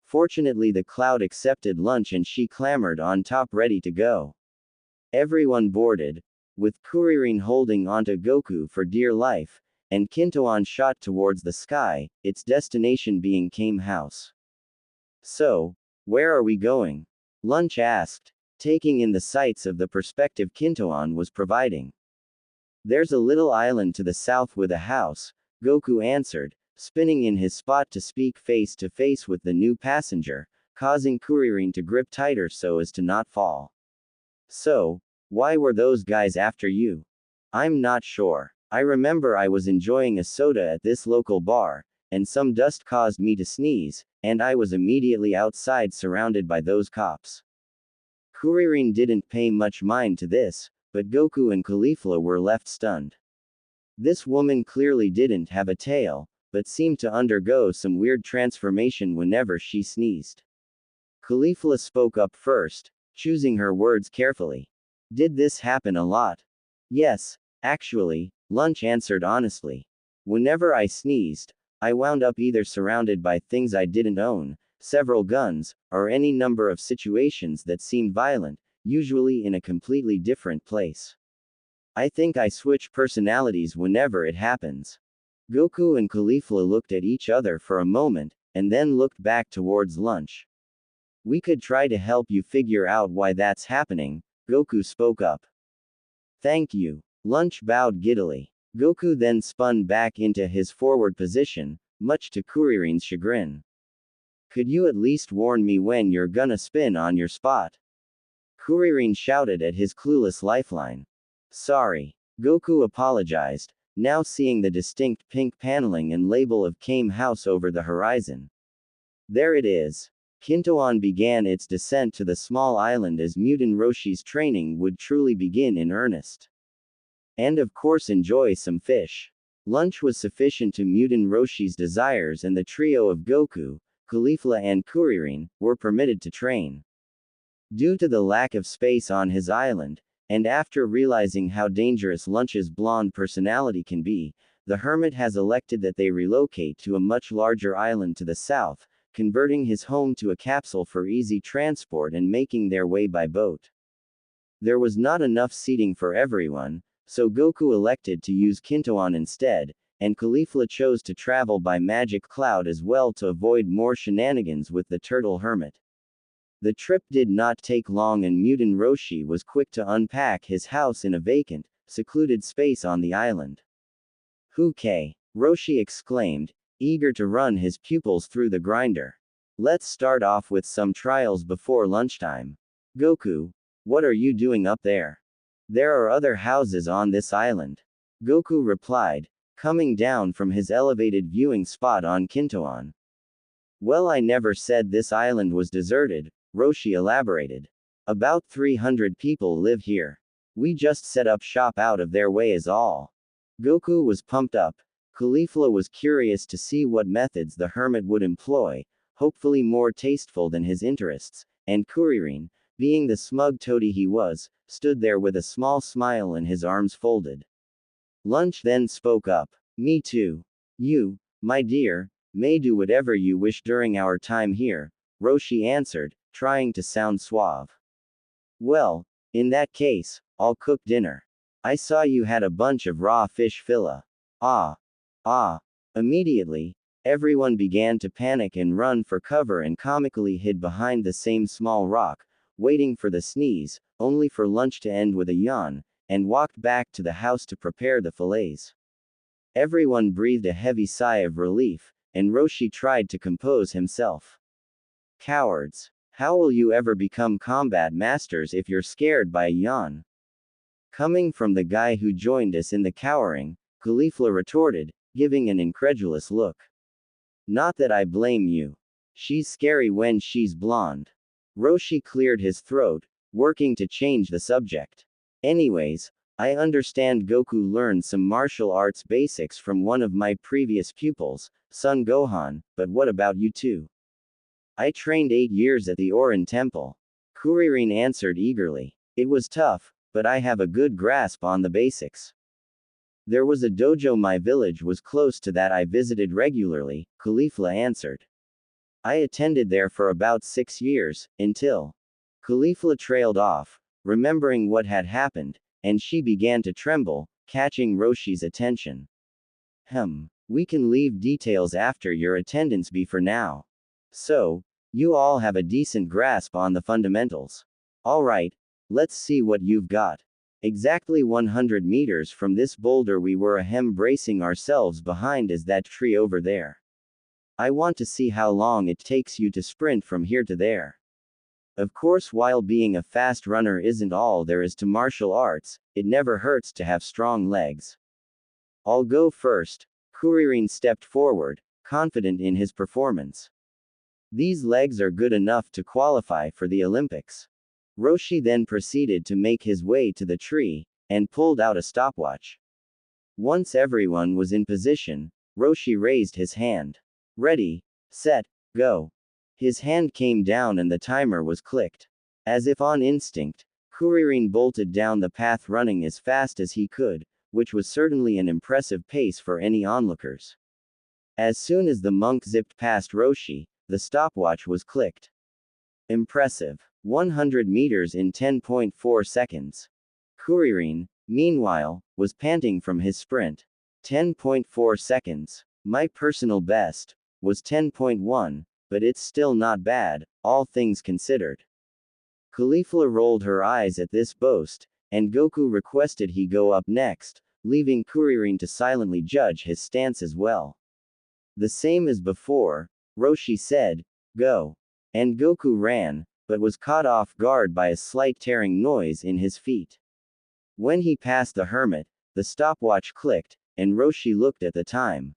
A: Fortunately, the cloud accepted Lunch and she clambered on top ready to go. Everyone boarded, with Kuririn holding onto Goku for dear life, and Kintoan shot towards the sky, its destination being Kame House. So, where are we going? Lunch asked, taking in the sights of the perspective Kintoan was providing. There's a little island to the south with a house, Goku answered, spinning in his spot to speak face to face with the new passenger, causing Kuririn to grip tighter so as to not fall. So, why were those guys after you? I'm not sure. I remember I was enjoying a soda at this local bar, and some dust caused me to sneeze, and I was immediately outside surrounded by those cops. Kuririn didn't pay much mind to this, but Goku and Caulifla were left stunned. This woman clearly didn't have a tail, but seemed to undergo some weird transformation whenever she sneezed. Caulifla spoke up first, choosing her words carefully. Did this happen a lot? Yes, actually, Lunch answered honestly. Whenever I sneezed, I wound up either surrounded by things I didn't own, several guns, or any number of situations that seemed violent, usually in a completely different place. I think I switch personalities whenever it happens. Goku and Caulifla looked at each other for a moment, and then looked back towards Lunch. We could try to help you figure out why that's happening, Goku spoke up. Thank you. Lunch bowed giddily. Goku then spun back into his forward position, much to Kuririn's chagrin. Could you at least warn me when you're gonna spin on your spot? Kuririn shouted at his clueless lifeline. Sorry. Goku apologized, now seeing the distinct pink paneling and label of Kame House over the horizon. There it is. Kintoan began its descent to the small island as Mutant Roshi's training would truly begin in earnest. And of course enjoy some fish. Lunch was sufficient to Mutant Roshi's desires, and the trio of Goku, Caulifla and Kuririn were permitted to train. Due to the lack of space on his island, and after realizing how dangerous Lunch's blonde personality can be, the hermit has elected that they relocate to a much larger island to the south, converting his home to a capsule for easy transport and making their way by boat. There was not enough seating for everyone, so Goku elected to use Kintoan instead, and Caulifla chose to travel by magic cloud as well to avoid more shenanigans with the turtle hermit. The trip did not take long, and Mutant Roshi was quick to unpack his house in a vacant, secluded space on the island. "Hooray!" Roshi exclaimed, eager to run his pupils through the grinder. Let's start off with some trials before lunchtime. Goku, what are you doing up there? There are other houses on this island. Goku replied, coming down from his elevated viewing spot on Kintoan. Well, I never said this island was deserted, Roshi elaborated. About 300 people live here. We just set up shop out of their way is all. Goku was pumped up. Caulifla was curious to see what methods the hermit would employ, hopefully more tasteful than his interests, and Kuririn, being the smug toady he was, stood there with a small smile and his arms folded. Lunch then spoke up. Me too. You, my dear, may do whatever you wish during our time here, Roshi answered, trying to sound suave. Well, in that case, I'll cook dinner. I saw you had a bunch of raw fish fillet. Ah. Immediately, everyone began to panic and run for cover and comically hid behind the same small rock, waiting for the sneeze, only for Lunch to end with a yawn, and walked back to the house to prepare the fillets. Everyone breathed a heavy sigh of relief, and Roshi tried to compose himself. Cowards. How will you ever become combat masters if you're scared by a yawn? Coming from the guy who joined us in the cowering, Caulifla retorted, giving an incredulous look. Not that I blame you. She's scary when she's blonde. Roshi cleared his throat, working to change the subject. Anyways, I understand Goku learned some martial arts basics from one of my previous pupils, Son Gohan, but what about you two? I trained 8 years at the Orin Temple. Kuririn answered eagerly. It was tough, but I have a good grasp on the basics. There was a dojo my village was close to that I visited regularly, Caulifla answered. I attended there for about 6 years, until. Caulifla trailed off, remembering what had happened, and she began to tremble, catching Roshi's attention. We can leave details after your attendance be for now. So, you all have a decent grasp on the fundamentals. Alright, let's see what you've got. Exactly 100 meters from this boulder we were bracing ourselves behind is that tree over there. I want to see how long it takes you to sprint from here to there. Of course, while being a fast runner isn't all there is to martial arts, it never hurts to have strong legs. I'll go first. Kuririn stepped forward, confident in his performance. These legs are good enough to qualify for the Olympics. Roshi then proceeded to make his way to the tree, and pulled out a stopwatch. Once everyone was in position, Roshi raised his hand. Ready, set, go. His hand came down and the timer was clicked. As if on instinct, Kuririn bolted down the path running as fast as he could, which was certainly an impressive pace for any onlookers. As soon as the monk zipped past Roshi, the stopwatch was clicked. Impressive. 100 meters in 10.4 seconds. Kuririn, meanwhile, was panting from his sprint. 10.4 seconds. My personal best was 10.1, but it's still not bad, all things considered. Caulifla rolled her eyes at this boast, and Goku requested he go up next, leaving Kuririn to silently judge his stance as well. The same as before, Roshi said, go. And Goku ran, but was caught off guard by a slight tearing noise in his feet. When he passed the hermit, the stopwatch clicked, and Roshi looked at the time.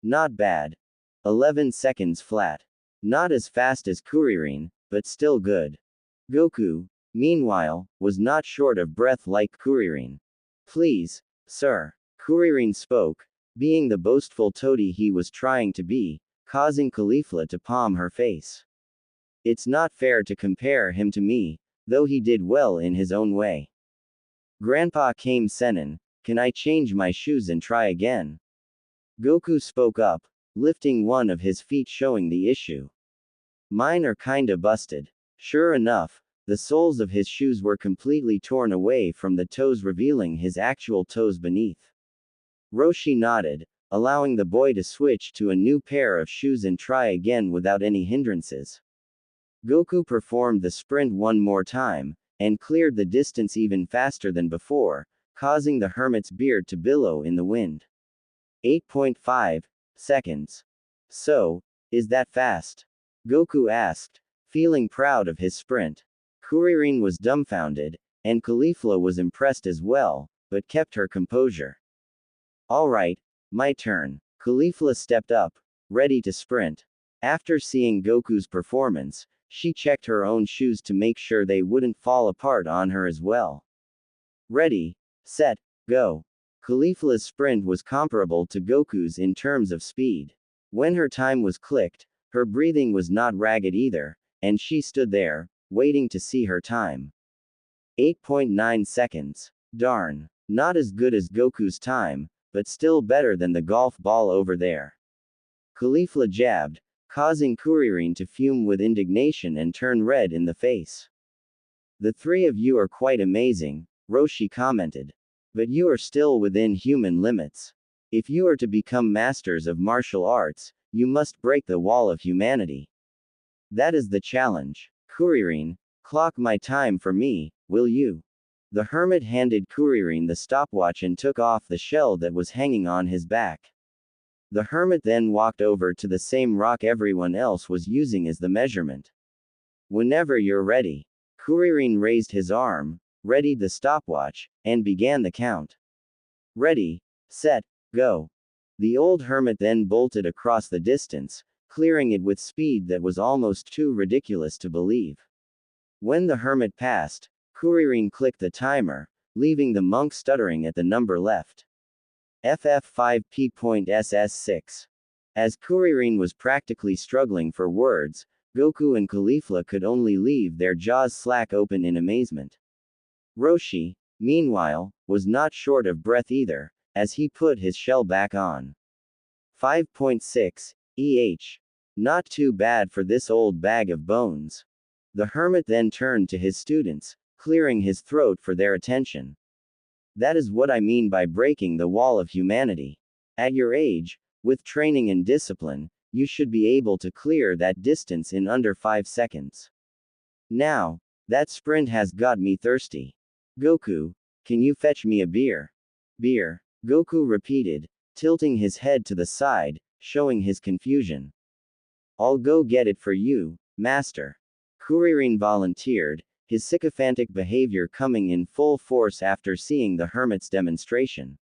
A: Not bad. 11 seconds flat. Not as fast as Kuririn, but still good. Goku, meanwhile, was not short of breath like Kuririn. Please, sir. Kuririn spoke, being the boastful toady he was trying to be, causing Caulifla to palm her face. It's not fair to compare him to me, though he did well in his own way. Grandpa came Senin, can I change my shoes and try again? Goku spoke up, lifting one of his feet showing the issue. Mine are kinda busted. Sure enough, the soles of his shoes were completely torn away from the toes, revealing his actual toes beneath. Roshi nodded, allowing the boy to switch to a new pair of shoes and try again without any hindrances. Goku performed the sprint one more time, and cleared the distance even faster than before, causing the hermit's beard to billow in the wind. 8.5 seconds. So, is that fast? Goku asked, feeling proud of his sprint. Kuririn was dumbfounded, and Caulifla was impressed as well, but kept her composure. Alright, my turn. Caulifla stepped up, ready to sprint. After seeing Goku's performance, she checked her own shoes to make sure they wouldn't fall apart on her as well. Ready, set, go. Caulifla's sprint was comparable to Goku's in terms of speed. When her time was clicked, her breathing was not ragged either, and she stood there, waiting to see her time. 8.9 seconds. Darn. Not as good as Goku's time, but still better than the golf ball over there. Caulifla jabbed, causing Kuririn to fume with indignation and turn red in the face. The three of you are quite amazing, Roshi commented. But you are still within human limits. If you are to become masters of martial arts, you must break the wall of humanity. That is the challenge. Kuririn, clock my time for me, will you? The hermit handed Kuririn the stopwatch and took off the shell that was hanging on his back. The hermit then walked over to the same rock everyone else was using as the measurement. Whenever you're ready. Kuririn raised his arm, readied the stopwatch, and began the count. Ready, set, go. The old hermit then bolted across the distance, clearing it with speed that was almost too ridiculous to believe. When the hermit passed, Kuririn clicked the timer, leaving the monk stuttering at the number left. FF5P.SS6. As Kuririn was practically struggling for words, Goku and Caulifla could only leave their jaws slack open in amazement. Roshi, meanwhile, was not short of breath either, as he put his shell back on. 5.6 Not too bad for this old bag of bones. The hermit then turned to his students, clearing his throat for their attention. That is what I mean by breaking the wall of humanity. At your age, with training and discipline, you should be able to clear that distance in under 5 seconds. Now, that sprint has got me thirsty. Goku, can you fetch me a beer? Beer, Goku repeated, tilting his head to the side, showing his confusion. I'll go get it for you, master. Kuririn volunteered, his sycophantic behavior coming in full force after seeing the hermit's demonstration.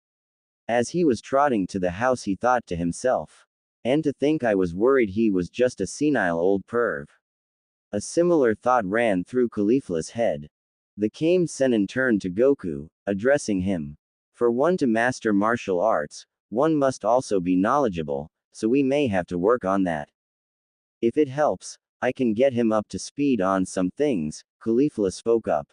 A: As he was trotting to the house he thought to himself. And to think I was worried he was just a senile old perv. A similar thought ran through Caulifla's head. The Kame Sennin turned to Goku, addressing him. For one to master martial arts, one must also be knowledgeable, so we may have to work on that. If it helps, I can get him up to speed on some things, Caulifla spoke up.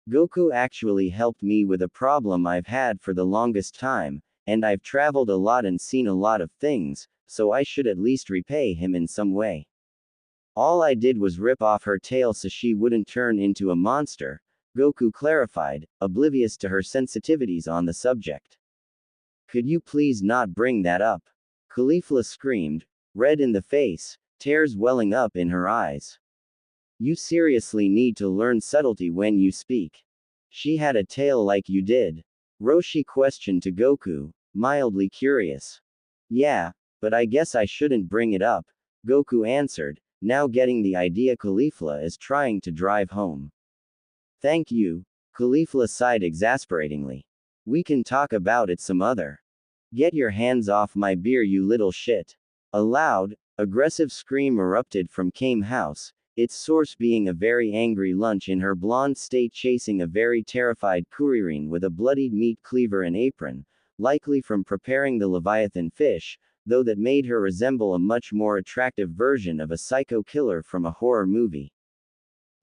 A: Goku actually helped me with a problem I've had for the longest time, and I've traveled a lot and seen a lot of things, so I should at least repay him in some way. All I did was rip off her tail so she wouldn't turn into a monster, Goku clarified, oblivious to her sensitivities on the subject. Could you please not bring that up? Caulifla screamed, red in the face, tears welling up in her eyes. You seriously need to learn subtlety when you speak. She had a tail like you did. Roshi questioned to Goku, mildly curious. Yeah, but I guess I shouldn't bring it up, Goku answered, now getting the idea Caulifla is trying to drive home. Thank you, Caulifla sighed exasperatingly. We can talk about it some other. Get your hands off my beer, you little shit. A loud, aggressive scream erupted from Kame House, its source being a very angry lunch in her blonde state chasing a very terrified Kuririn with a bloodied meat cleaver and apron, likely from preparing the Leviathan fish, though that made her resemble a much more attractive version of a psycho killer from a horror movie.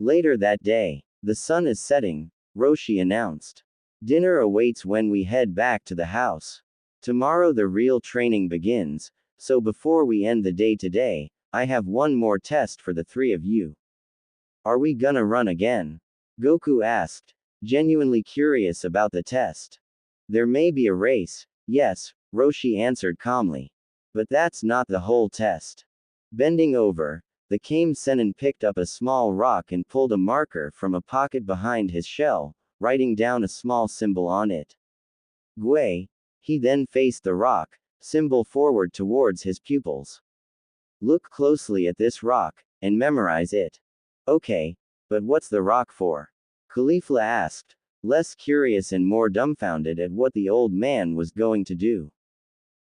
A: Later that day, the sun is setting, Roshi announced. Dinner awaits when we head back to the house. Tomorrow the real training begins, so before we end the day today, I have one more test for the three of you. Are we gonna run again? Goku asked, genuinely curious about the test. There may be a race, yes, Roshi answered calmly. But that's not the whole test. Bending over, the Kame Sennin picked up a small rock and pulled a marker from a pocket behind his shell, writing down a small symbol on it. Gui. He then faced the rock, symbol forward towards his pupils. Look closely at this rock, and memorize it. Okay, but what's the rock for? Caulifla asked, less curious and more dumbfounded at what the old man was going to do.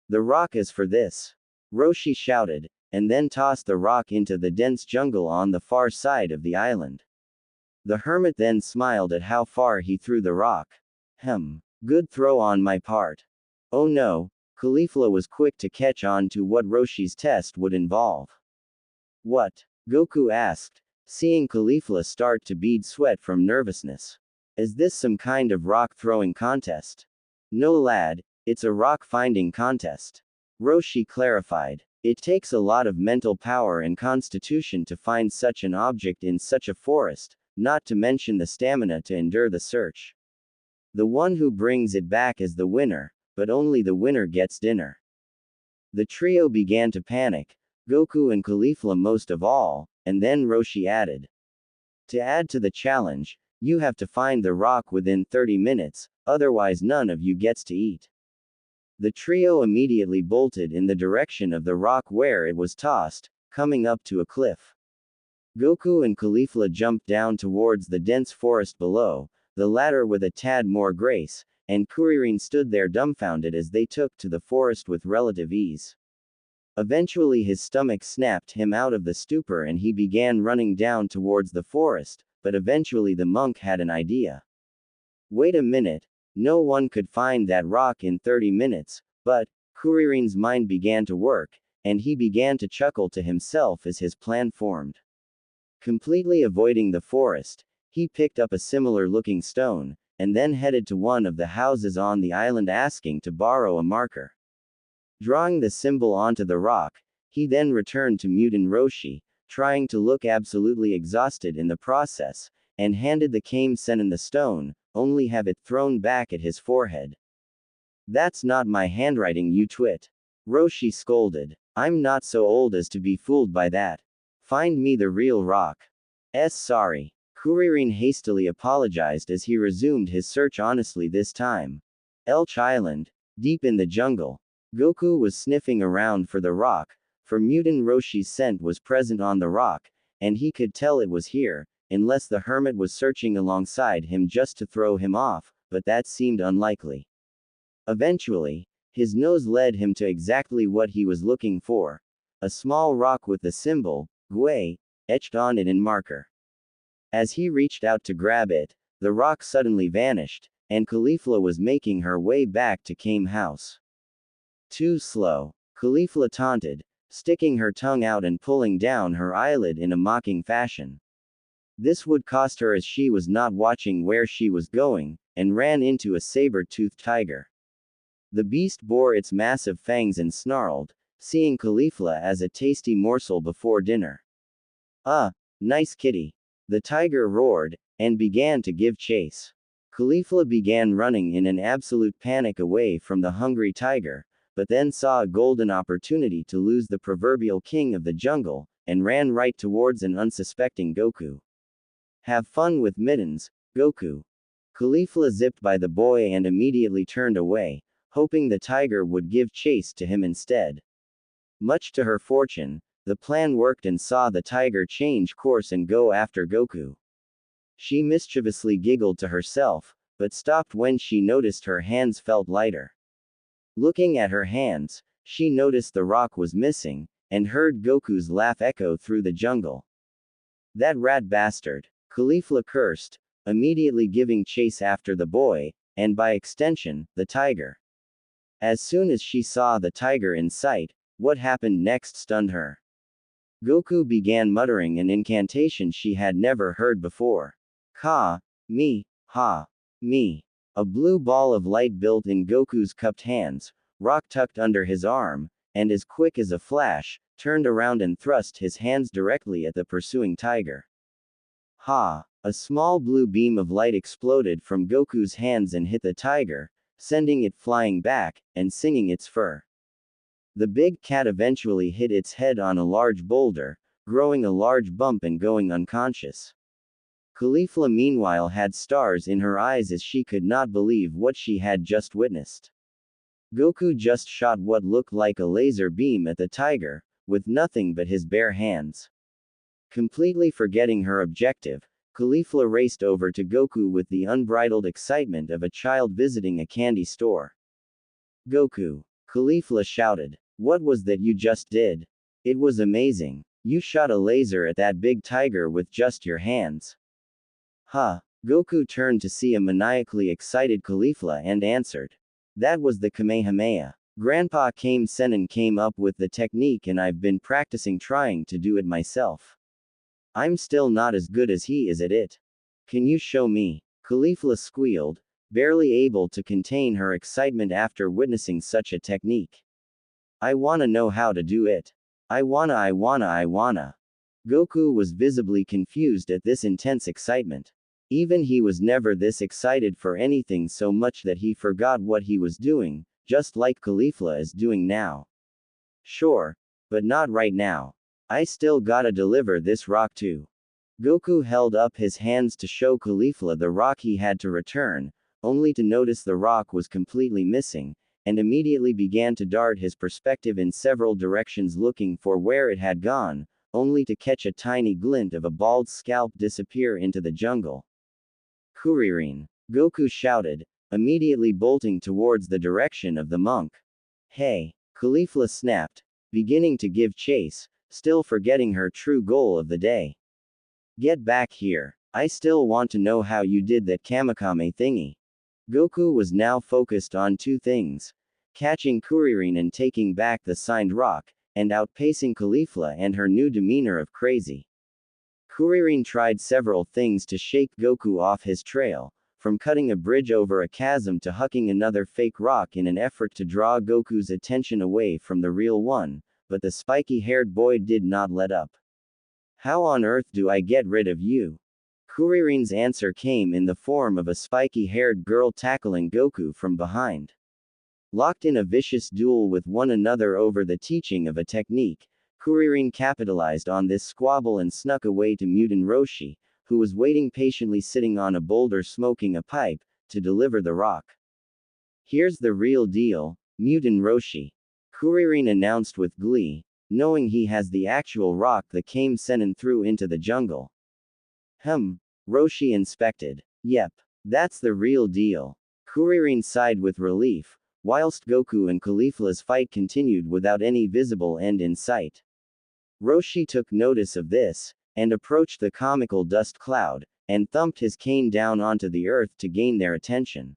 A: The rock is for this. Roshi shouted, and then tossed the rock into the dense jungle on the far side of the island. The hermit then smiled at how far he threw the rock. Good throw on my part. Oh no, Caulifla was quick to catch on to what Roshi's test would involve. What? Goku asked, seeing Caulifla start to bead sweat from nervousness. Is this some kind of rock throwing contest? No lad, it's a rock finding contest. Roshi clarified. It takes a lot of mental power and constitution to find such an object in such a forest, not to mention the stamina to endure the search. The one who brings it back is the winner, but only the winner gets dinner. The trio began to panic, Goku and Caulifla most of all, and then Roshi added. To add to the challenge, you have to find the rock within 30 minutes, otherwise none of you gets to eat. The trio immediately bolted in the direction of the rock where it was tossed, coming up to a cliff. Goku and Caulifla jumped down towards the dense forest below, the latter with a tad more grace, and Kuririn stood there dumbfounded as they took to the forest with relative ease. Eventually his stomach snapped him out of the stupor and he began running down towards the forest, but eventually the monk had an idea. Wait a minute. No one could find that rock in 30 minutes, but, Kuririn's mind began to work, and he began to chuckle to himself as his plan formed. Completely avoiding the forest, he picked up a similar-looking stone, and then headed to one of the houses on the island asking to borrow a marker. Drawing the symbol onto the rock, he then returned to Mutant Roshi, trying to look absolutely exhausted in the process, and handed the Kame Sennin the stone, only have it thrown back at his forehead. That's not my handwriting, you twit. Roshi scolded. I'm not so old as to be fooled by that. Find me the real rock. Sorry. Kuririn hastily apologized as he resumed his search honestly this time. Elch Island, deep in the jungle. Goku was sniffing around for the rock, for Mutant Roshi's scent was present on the rock, and he could tell it was here, unless the hermit was searching alongside him just to throw him off, but that seemed unlikely. Eventually, His nose led him to exactly what he was looking for. A small rock with the symbol, Gui, etched on it in marker. As he reached out to grab it, the rock suddenly vanished, and Caulifla was making her way back to Kame house. Too slow, Caulifla taunted, sticking her tongue out and pulling down her eyelid in a mocking fashion. This would cost her as she was not watching where she was going, and ran into a saber-toothed tiger. The beast bore its massive fangs and snarled, seeing Caulifla as a tasty morsel before dinner. Nice kitty. The tiger roared, and began to give chase. Caulifla began running in an absolute panic away from the hungry tiger, but then saw a golden opportunity to lose the proverbial king of the jungle, and ran right towards an unsuspecting Goku. Have fun with mittens, Goku. Caulifla zipped by the boy and immediately turned away, hoping the tiger would give chase to him instead. Much to her fortune, the plan worked and saw the tiger change course and go after Goku. She mischievously giggled to herself, but stopped when she noticed her hands felt lighter. Looking at her hands, she noticed the rock was missing, and heard Goku's laugh echo through the jungle. That rat bastard, Caulifla cursed, immediately giving chase after the boy, and by extension, the tiger. As soon as she saw the tiger in sight, what happened next stunned her. Goku began muttering an incantation she had never heard before. Ka, me, ha, me. A blue ball of light built in Goku's cupped hands, rock tucked under his arm, and as quick as a flash, turned around and thrust his hands directly at the pursuing tiger. Ha! A small blue beam of light exploded from Goku's hands and hit the tiger, sending it flying back, and singing its fur. The big cat eventually hit its head on a large boulder, growing a large bump and going unconscious. Caulifla meanwhile had stars in her eyes as she could not believe what she had just witnessed. Goku just shot what looked like a laser beam at the tiger, with nothing but his bare hands. Completely forgetting her objective, Caulifla raced over to Goku with the unbridled excitement of a child visiting a candy store. Goku! Caulifla shouted. What was that you just did? It was amazing. You shot a laser at that big tiger with just your hands. Huh. Goku turned to see a maniacally excited Caulifla and answered. That was the Kamehameha. Grandpa Kame Sennin came up with the technique and I've been practicing trying to do it myself. I'm still not as good as he is at it. Can you show me? Caulifla squealed, barely able to contain her excitement after witnessing such a technique. I wanna know how to do it. I wanna. Goku was visibly confused at this intense excitement. Even he was never this excited for anything so much that he forgot what he was doing, just like Caulifla is doing now. Sure, but not right now. I still gotta deliver this rock too. Goku held up his hands to show Caulifla the rock he had to return, only to notice the rock was completely missing, and immediately began to dart his perspective in several directions looking for where it had gone, only to catch a tiny glint of a bald scalp disappear into the jungle. Kuririn! Goku shouted, immediately bolting towards the direction of the monk. Hey! Caulifla snapped, beginning to give chase, still forgetting her true goal of the day. Get back here. I still want to know how you did that Kamikame thingy. Goku was now focused on two things: catching Kuririn and taking back the signed rock, and outpacing Caulifla and her new demeanor of crazy. Kuririn tried several things to shake Goku off his trail, from cutting a bridge over a chasm to hucking another fake rock in an effort to draw Goku's attention away from the real one, but the spiky-haired boy did not let up. How on earth do I get rid of you? Kuririn's answer came in the form of a spiky-haired girl tackling Goku from behind. Locked in a vicious duel with one another over the teaching of a technique, Kuririn capitalized on this squabble and snuck away to mutant Roshi, who was waiting patiently sitting on a boulder smoking a pipe, to deliver the rock. Here's the real deal, mutant Roshi. Kuririn announced with glee, knowing he has the actual rock that Kame Sennin threw into the jungle. Roshi inspected. Yep. That's the real deal. Kuririn sighed with relief, whilst Goku and Caulifla's fight continued without any visible end in sight. Roshi took notice of this, and approached the comical dust cloud, and thumped his cane down onto the earth to gain their attention.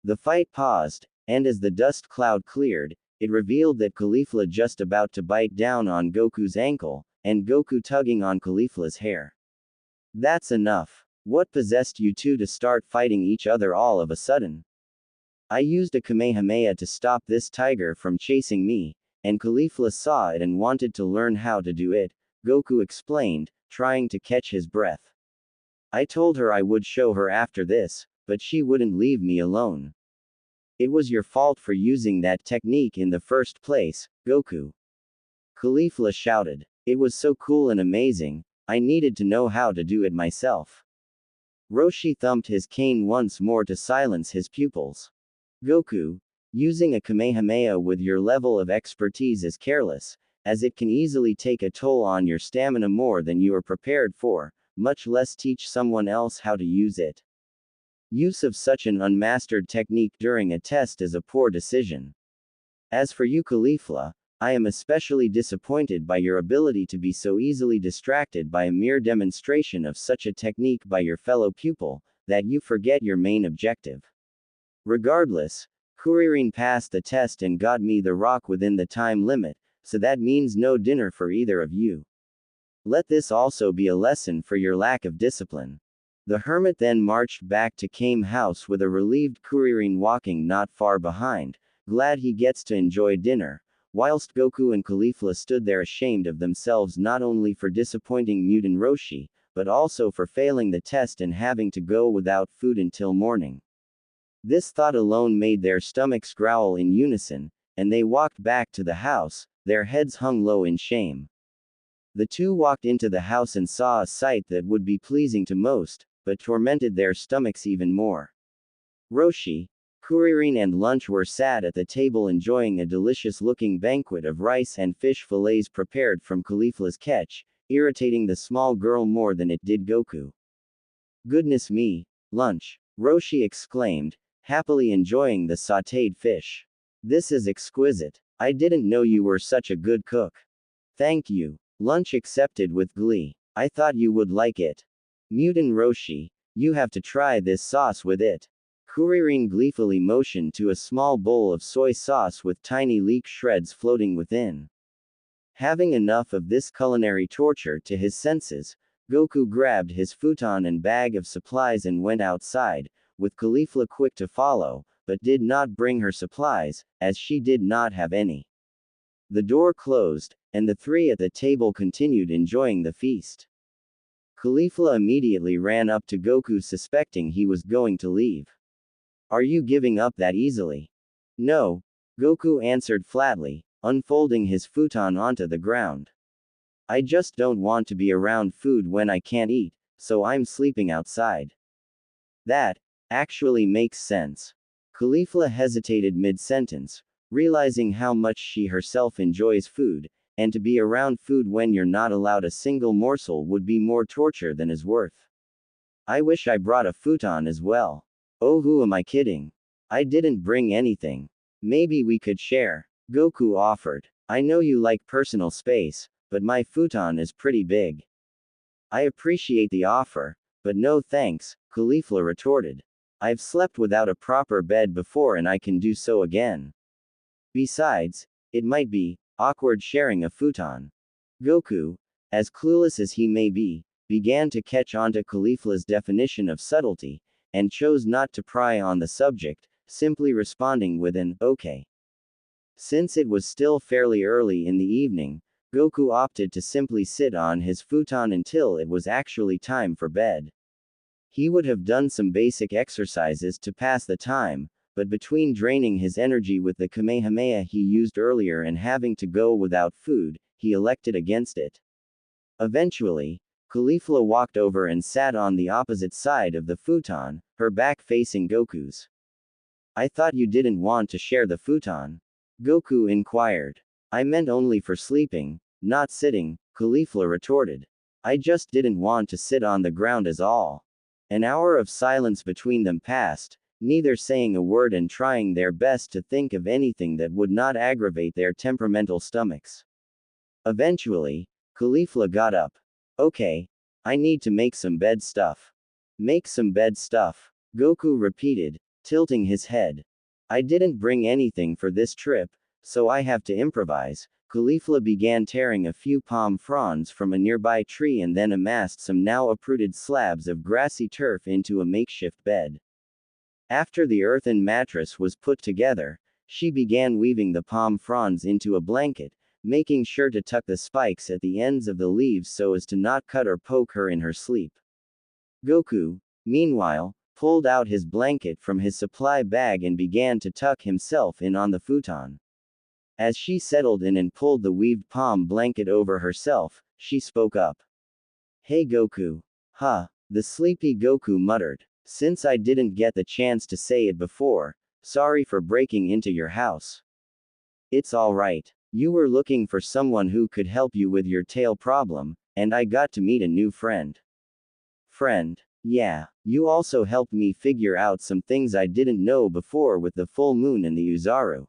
A: The fight paused, and as the dust cloud cleared, it revealed that Caulifla just about to bite down on Goku's ankle, and Goku tugging on Caulifla's hair. That's enough. What possessed you two to start fighting each other all of a sudden? I used a Kamehameha to stop this tiger from chasing me, and Caulifla saw it and wanted to learn how to do it, Goku explained, trying to catch his breath. I told her I would show her after this, but she wouldn't leave me alone. It was your fault for using that technique in the first place, Goku. Caulifla shouted. It was so cool and amazing, I needed to know how to do it myself. Roshi thumped his cane once more to silence his pupils. Goku, using a Kamehameha with your level of expertise is careless, as it can easily take a toll on your stamina more than you are prepared for, much less teach someone else how to use it. Use of such an unmastered technique during a test is a poor decision. As for you, Caulifla, I am especially disappointed by your ability to be so easily distracted by a mere demonstration of such a technique by your fellow pupil, that you forget your main objective. Regardless, Kuririn passed the test and got me the rock within the time limit, so that means no dinner for either of you. Let this also be a lesson for your lack of discipline. The hermit then marched back to Kame House with a relieved Kuririn walking not far behind, glad he gets to enjoy dinner, whilst Goku and Caulifla stood there ashamed of themselves not only for disappointing Mutant Roshi, but also for failing the test and having to go without food until morning. This thought alone made their stomachs growl in unison, and they walked back to the house, their heads hung low in shame. The two walked into the house and saw a sight that would be pleasing to most, but tormented their stomachs even more. Roshi, Kuririn and Lunch were sat at the table enjoying a delicious-looking banquet of rice and fish fillets prepared from Caulifla's catch, irritating the small girl more than it did Goku. Goodness me, Lunch! Roshi exclaimed, happily enjoying the sautéed fish. This is exquisite. I didn't know you were such a good cook. Thank you. Lunch accepted with glee. I thought you would like it. Mutant Roshi, you have to try this sauce with it. Kuririn gleefully motioned to a small bowl of soy sauce with tiny leek shreds floating within. Having enough of this culinary torture to his senses, Goku grabbed his futon and bag of supplies and went outside, with Caulifla quick to follow, but did not bring her supplies, as she did not have any. The door closed, and the three at the table continued enjoying the feast. Caulifla immediately ran up to Goku suspecting he was going to leave. Are you giving up that easily? No, Goku answered flatly, unfolding his futon onto the ground. I just don't want to be around food when I can't eat, so I'm sleeping outside. That actually makes sense. Caulifla hesitated mid-sentence, realizing how much she herself enjoys food, and to be around food when you're not allowed a single morsel would be more torture than is worth. I wish I brought a futon as well. Oh, who am I kidding? I didn't bring anything. Maybe we could share, Goku offered. I know you like personal space, but my futon is pretty big. I appreciate the offer, but no thanks, Caulifla retorted. I've slept without a proper bed before and I can do so again. Besides, it might be awkward sharing a futon. Goku, as clueless as he may be, began to catch on to Caulifla's definition of subtlety, and chose not to pry on the subject, simply responding with an okay. Since it was still fairly early in the evening, Goku opted to simply sit on his futon until it was actually time for bed. He would have done some basic exercises to pass the time, but between draining his energy with the Kamehameha he used earlier and having to go without food, he elected against it. Eventually, Caulifla walked over and sat on the opposite side of the futon, her back facing Goku's. I thought you didn't want to share the futon? Goku inquired. I meant only for sleeping, not sitting, Caulifla retorted. I just didn't want to sit on the ground as all. An hour of silence between them passed, neither saying a word and trying their best to think of anything that would not aggravate their temperamental stomachs. Eventually, Caulifla got up. Okay. I need to make some bed stuff. Make some bed stuff, Goku repeated, tilting his head. I didn't bring anything for this trip, so I have to improvise. Caulifla began tearing a few palm fronds from a nearby tree and then amassed some now uprooted slabs of grassy turf into a makeshift bed. After the earthen mattress was put together, she began weaving the palm fronds into a blanket, making sure to tuck the spikes at the ends of the leaves so as to not cut or poke her in her sleep. Goku, meanwhile, pulled out his blanket from his supply bag and began to tuck himself in on the futon. As she settled in and pulled the weaved palm blanket over herself, she spoke up. Hey Goku. Huh, the sleepy Goku muttered. Since I didn't get the chance to say it before, sorry for breaking into your house. It's alright. You were looking for someone who could help you with your tail problem, and I got to meet a new friend. Friend. Yeah, you also helped me figure out some things I didn't know before with the full moon and the Uzaru.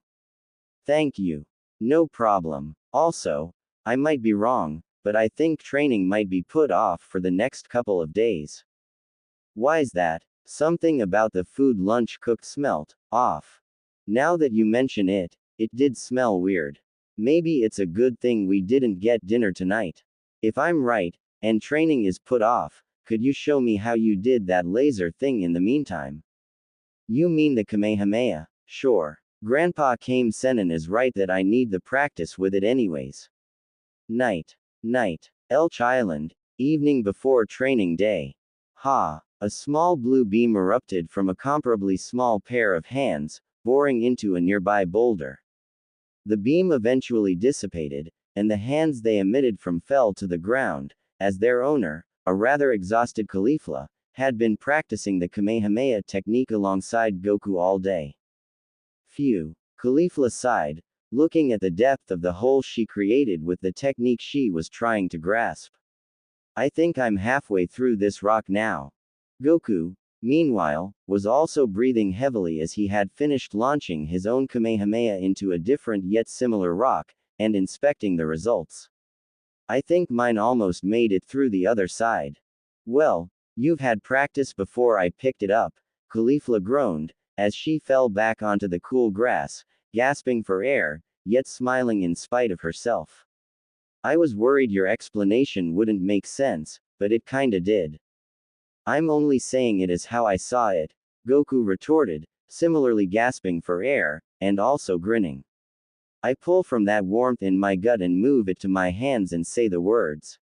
A: Thank you. No problem. Also, I might be wrong, but I think training might be put off for the next couple of days. Why's that? Something about the food lunch cooked smelt off. Now that you mention it, it did smell weird. Maybe it's a good thing we didn't get dinner tonight. If I'm right, and training is put off, could you show me how you did that laser thing in the meantime? You mean the Kamehameha? Sure. Grandpa Kame Sennin is right that I need the practice with it anyways. Night. Elch Island, evening before training day. Ha! A small blue beam erupted from a comparably small pair of hands, boring into a nearby boulder. The beam eventually dissipated, and the hands they emitted from fell to the ground, as their owner, a rather exhausted Caulifla, had been practicing the Kamehameha technique alongside Goku all day. Phew. Caulifla sighed, looking at the depth of the hole she created with the technique she was trying to grasp. I think I'm halfway through this rock now. Goku, meanwhile, was also breathing heavily as he had finished launching his own Kamehameha into a different yet similar rock, and inspecting the results. I think mine almost made it through the other side. Well, you've had practice before I picked it up, Caulifla groaned, as she fell back onto the cool grass, gasping for air, yet smiling in spite of herself. I was worried your explanation wouldn't make sense, but it kinda did. I'm only saying it as how I saw it, Goku retorted, similarly gasping for air, and also grinning. I pull from that warmth in my gut and move it to my hands and say the words.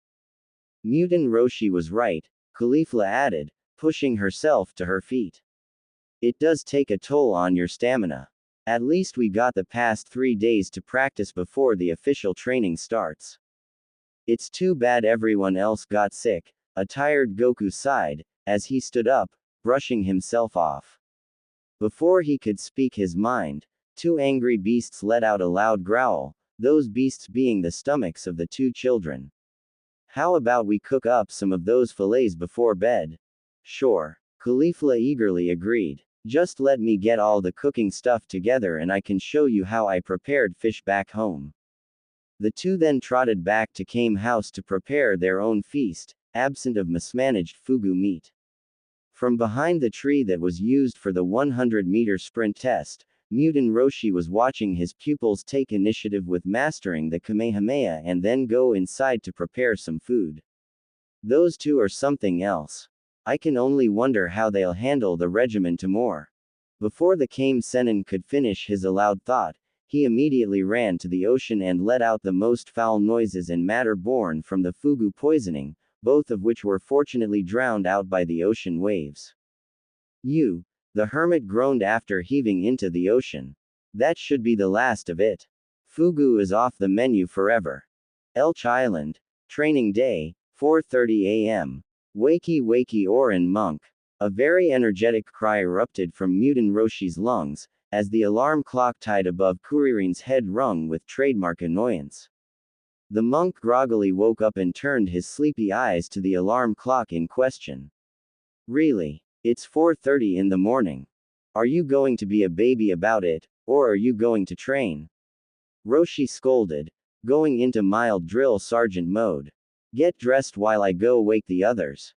A: Mutant Roshi was right, Caulifla added, pushing herself to her feet. It does take a toll on your stamina. At least we got the past 3 days to practice before the official training starts. It's too bad everyone else got sick, a tired Goku sighed, as he stood up, brushing himself off. Before he could speak his mind, 2 angry beasts let out a loud growl, those beasts being the stomachs of the 2 children. How about we cook up some of those fillets before bed? Sure. Caulifla eagerly agreed. Just let me get all the cooking stuff together and I can show you how I prepared fish back home. The 2 then trotted back to Kame House to prepare their own feast, absent of mismanaged fugu meat. From behind the tree that was used for the 100-meter sprint test, Mutant Roshi was watching his pupils take initiative with mastering the Kamehameha and then go inside to prepare some food. Those 2 are something else. I can only wonder how they'll handle the regimen tomorrow. Before the Kame Sennin could finish his aloud thought, he immediately ran to the ocean and let out the most foul noises and matter born from the fugu poisoning, both of which were fortunately drowned out by the ocean waves. You, the hermit groaned after heaving into the ocean. That should be the last of it. Fugu is off the menu forever. Elch Island, training day, 4:30 a.m. Wakey wakey Orin monk. A very energetic cry erupted from Mutant Roshi's lungs, as the alarm clock tied above Kuririn's head rung with trademark annoyance. The monk groggily woke up and turned his sleepy eyes to the alarm clock in question. Really? It's 4:30 in the morning. Are you going to be a baby about it, or are you going to train? Roshi scolded, going into mild drill sergeant mode. Get dressed while I go wake the others.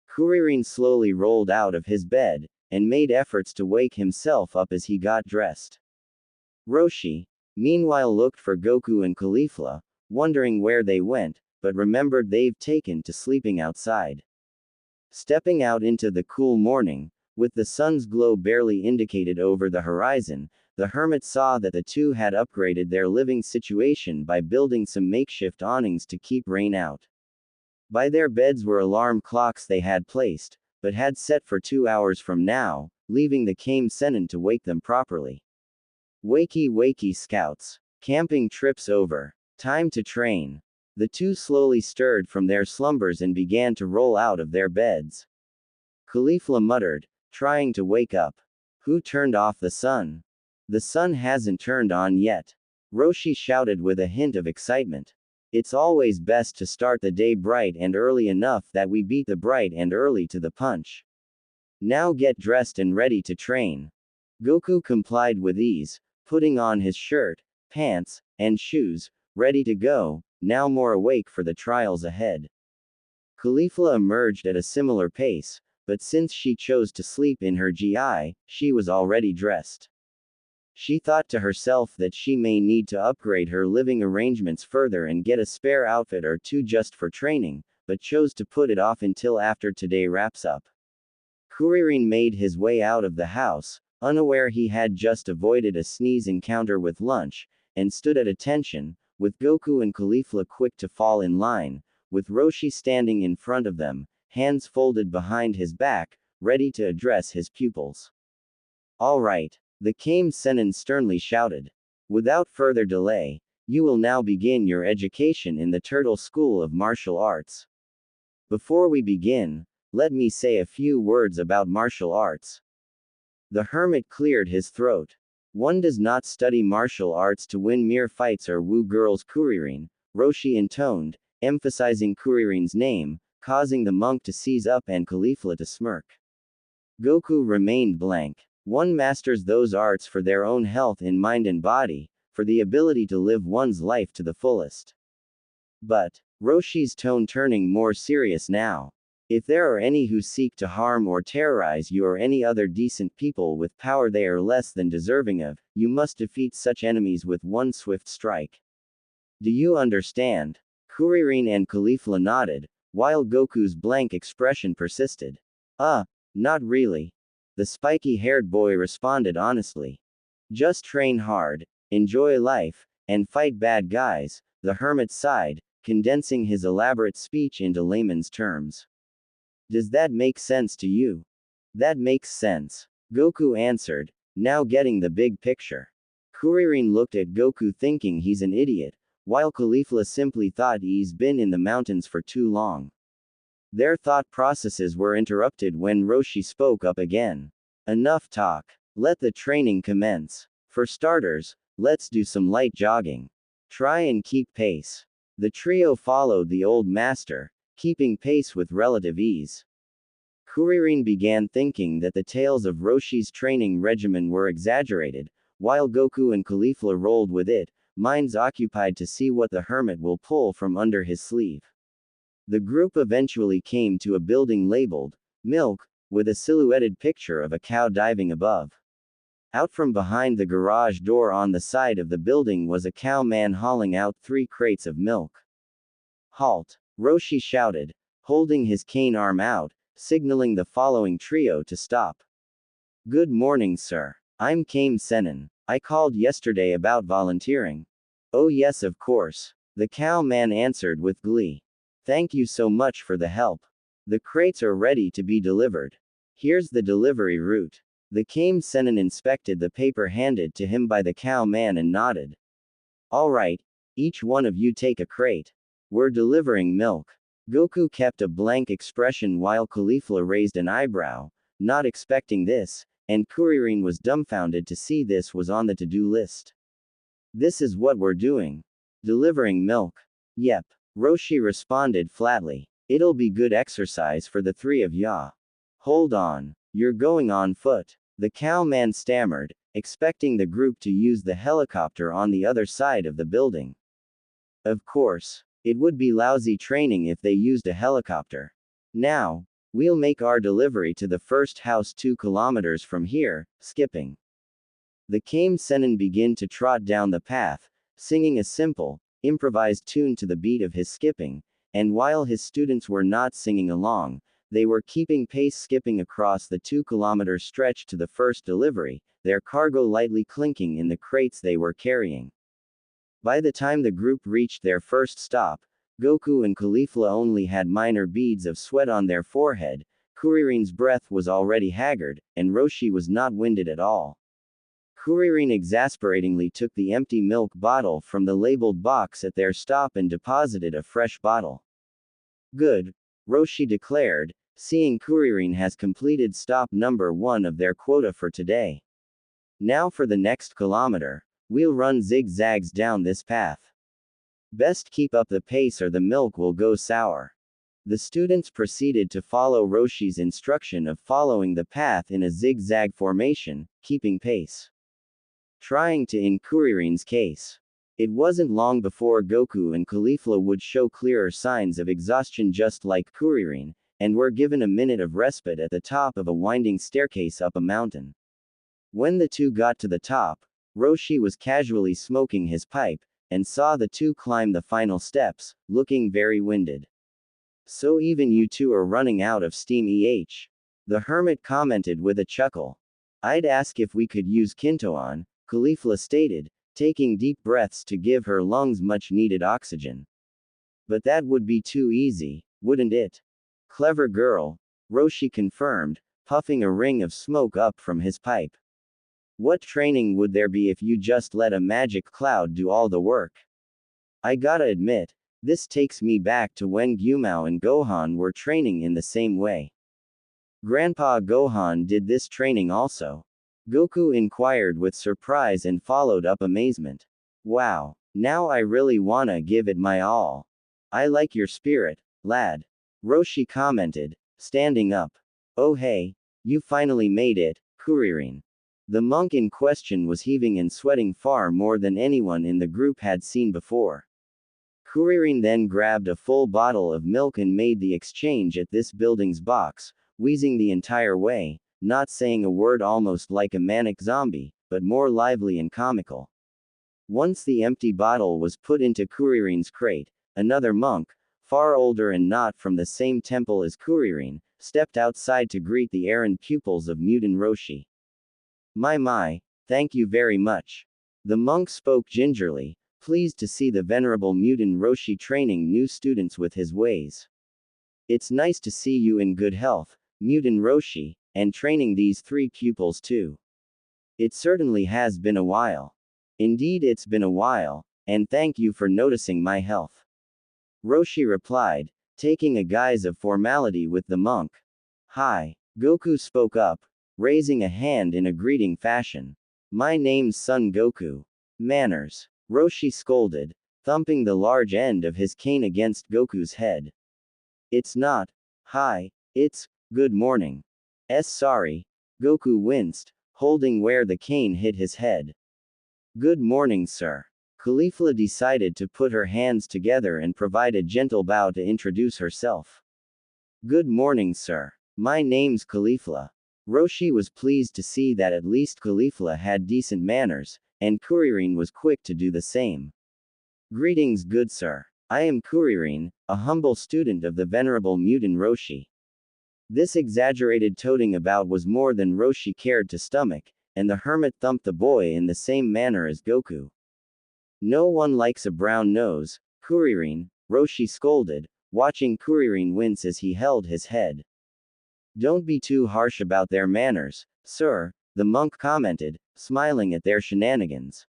A: Kuririn slowly rolled out of his bed, and made efforts to wake himself up as he got dressed. Roshi, meanwhile, looked for Goku and Caulifla, wondering where they went, but remembered they've taken to sleeping outside. Stepping out into the cool morning, with the sun's glow barely indicated over the horizon, the hermit saw that the two had upgraded their living situation by building some makeshift awnings to keep rain out. By their beds were alarm clocks they had placed, but had set for 2 hours from now, leaving the Kame Sennin to wake them properly. Wakey wakey scouts. Camping trips over. Time to train. The two slowly stirred from their slumbers and began to roll out of their beds. Caulifla muttered, trying to wake up. Who turned off the sun? The sun hasn't turned on yet. Roshi shouted with a hint of excitement. It's always best to start the day bright and early enough that we beat the bright and early to the punch. Now get dressed and ready to train. Goku complied with ease, putting on his shirt, pants, and shoes, ready to go, now more awake for the trials ahead. Caulifla emerged at a similar pace, but since she chose to sleep in her GI, she was already dressed. She thought to herself that she may need to upgrade her living arrangements further and get a spare outfit or two just for training, but chose to put it off until after today wraps up. Kuririn made his way out of the house, unaware he had just avoided a sneeze encounter with lunch, and stood at attention, with Goku and Caulifla quick to fall in line, with Roshi standing in front of them, hands folded behind his back, ready to address his pupils. All right, the Kame Sennin sternly shouted. Without further delay, you will now begin your education in the Turtle School of Martial Arts. Before we begin, let me say a few words about martial arts. The hermit cleared his throat. One does not study martial arts to win mere fights or woo girls. Kuririn, Roshi intoned, emphasizing Kuririn's name, causing the monk to seize up and Caulifla to smirk. Goku remained blank. One masters those arts for their own health in mind and body, for the ability to live one's life to the fullest. But, Roshi's tone turning more serious now. If there are any who seek to harm or terrorize you or any other decent people with power they are less than deserving of, you must defeat such enemies with one swift strike. Do you understand? Kuririn and Caulifla nodded, while Goku's blank expression persisted. Not really. The spiky-haired boy responded honestly. Just train hard, enjoy life, and fight bad guys, the hermit sighed, condensing his elaborate speech into layman's terms. Does that make sense to you? That makes sense. Goku answered, now getting the big picture. Kuririn looked at Goku thinking he's an idiot, while Caulifla simply thought he's been in the mountains for too long. Their thought processes were interrupted when Roshi spoke up again. Enough talk. Let the training commence. For starters, let's do some light jogging. Try and keep pace. The trio followed the old master, keeping pace with relative ease. Kuririn began thinking that the tales of Roshi's training regimen were exaggerated, while Goku and Caulifla rolled with it, minds occupied to see what the hermit will pull from under his sleeve. The group eventually came to a building labeled, Milk, with a silhouetted picture of a cow diving above. Out from behind the garage door on the side of the building was a cow man hauling out 3 crates of milk. Halt! Roshi shouted, holding his cane arm out, signaling the following trio to stop. Good morning, sir. I'm Kame Sennin. I called yesterday about volunteering. Oh yes, of course. The cow man answered with glee. Thank you so much for the help. The crates are ready to be delivered. Here's the delivery route. The Kame Sennin inspected the paper handed to him by the cow man and nodded. All right, each one of you take a crate. We're delivering milk. Goku kept a blank expression while Caulifla raised an eyebrow, not expecting this, and Kuririn was dumbfounded to see this was on the to-do list. This is what we're doing. Delivering milk. Yep. Roshi responded flatly. It'll be good exercise for the 3 of ya. Hold on. You're going on foot. The cowman stammered, expecting the group to use the helicopter on the other side of the building. Of course, it would be lousy training if they used a helicopter. Now, we'll make our delivery to the first house 2 kilometers from here, skipping. The Kame Senin began to trot down the path, singing a simple, improvised tune to the beat of his skipping, and while his students were not singing along, they were keeping pace skipping across the 2-kilometer stretch to the first delivery, their cargo lightly clinking in the crates they were carrying. By the time the group reached their first stop, Goku and Caulifla only had minor beads of sweat on their forehead, Kuririn's breath was already haggard, and Roshi was not winded at all. Kuririn exasperatingly took the empty milk bottle from the labeled box at their stop and deposited a fresh bottle. Good, Roshi declared, seeing Kuririn has completed stop number 1 of their quota for today. Now for the next kilometer, we'll run zigzags down this path. Best keep up the pace or the milk will go sour. The students proceeded to follow Roshi's instruction of following the path in a zigzag formation, keeping pace. Trying to in Kuririn's case. It wasn't long before Goku and Caulifla would show clearer signs of exhaustion just like Kuririn, and were given a minute of respite at the top of a winding staircase up a mountain. When the two got to the top, Roshi was casually smoking his pipe, and saw the two climb the final steps, looking very winded. So even you two are running out of steam the hermit commented with a chuckle. I'd ask if we could use Kintoon, Caulifla stated, taking deep breaths to give her lungs much needed oxygen. But that would be too easy, wouldn't it? Clever girl, Roshi confirmed, puffing a ring of smoke up from his pipe. What training would there be if you just let a magic cloud do all the work? I gotta admit, this takes me back to when Gyumao and Gohan were training in the same way. Grandpa Gohan did this training also. Goku inquired with surprise and followed up amazement. Wow, now I really wanna give it my all. I like your spirit, lad. Roshi commented, standing up. Oh hey, you finally made it, Kuririn. The monk in question was heaving and sweating far more than anyone in the group had seen before. Kuririn then grabbed a full bottle of milk and made the exchange at this building's box, wheezing the entire way, not saying a word almost like a manic zombie, but more lively and comical. Once the empty bottle was put into Kuririn's crate, another monk, far older and not from the same temple as Kuririn, stepped outside to greet the errand pupils of Mutant Roshi. My, thank you very much. The monk spoke gingerly, pleased to see the venerable Mutant Roshi training new students with his ways. It's nice to see you in good health, Mutant Roshi, and training these 3 pupils too. It certainly has been a while. Indeed it's been a while, and thank you for noticing my health. Roshi replied, taking a guise of formality with the monk. Hi, Goku spoke up, raising a hand in a greeting fashion. My name's Son Goku. Manners. Roshi scolded, thumping the large end of his cane against Goku's head. It's not, hi, it's, good morning. Sorry. Goku winced, holding where the cane hit his head. Good morning, sir. Caulifla decided to put her hands together and provide a gentle bow to introduce herself. Good morning, sir. My name's Caulifla. Roshi was pleased to see that at least Caulifla had decent manners, and Kuririn was quick to do the same. Greetings, good sir. I am Kuririn, a humble student of the venerable Mutant Roshi. This exaggerated toting about was more than Roshi cared to stomach, and the hermit thumped the boy in the same manner as Goku. No one likes a brown nose, Kuririn, Roshi scolded, watching Kuririn wince as he held his head. Don't be too harsh about their manners, sir, the monk commented, smiling at their shenanigans.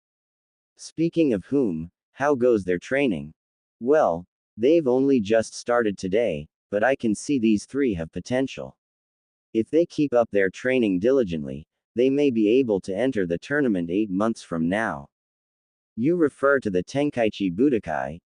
A: Speaking of whom, how goes their training? Well, they've only just started today, but I can see these 3 have potential. If they keep up their training diligently, they may be able to enter the tournament 8 months from now. You refer to the Tenkaichi Budokai,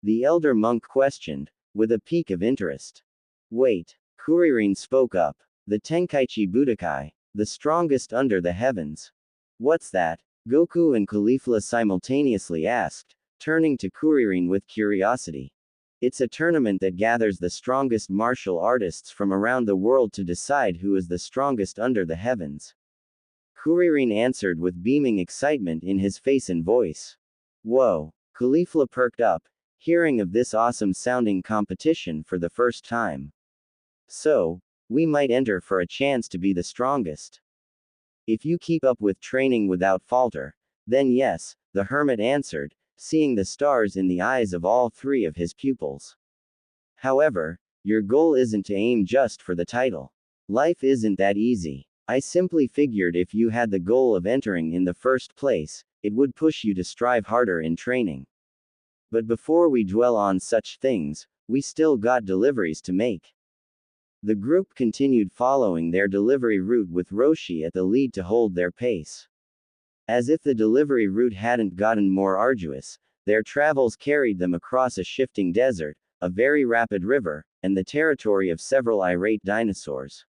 A: the elder monk questioned, with a peak of interest. Wait, Kuririn spoke up. The Tenkaichi Budokai, The strongest under the heavens. What's that? Goku and Caulifla simultaneously asked, turning to Kuririn with curiosity. It's a tournament that gathers the strongest martial artists from around the world to decide who is the strongest under the heavens. Kuririn answered with beaming excitement in his face and voice. Whoa! Caulifla perked up, hearing of this awesome-sounding competition for the first time. So, we might enter for a chance to be the strongest. If you keep up with training without falter, then yes, the hermit answered, seeing the stars in the eyes of all three of his pupils. However, your goal isn't to aim just for the title. Life isn't that easy. I simply figured if you had the goal of entering in the first place, it would push you to strive harder in training. But before we dwell on such things, we still got deliveries to make. The group continued following their delivery route with Roshi at the lead to hold their pace. As if the delivery route hadn't gotten more arduous, their travels carried them across a shifting desert, a very rapid river, and the territory of several irate dinosaurs.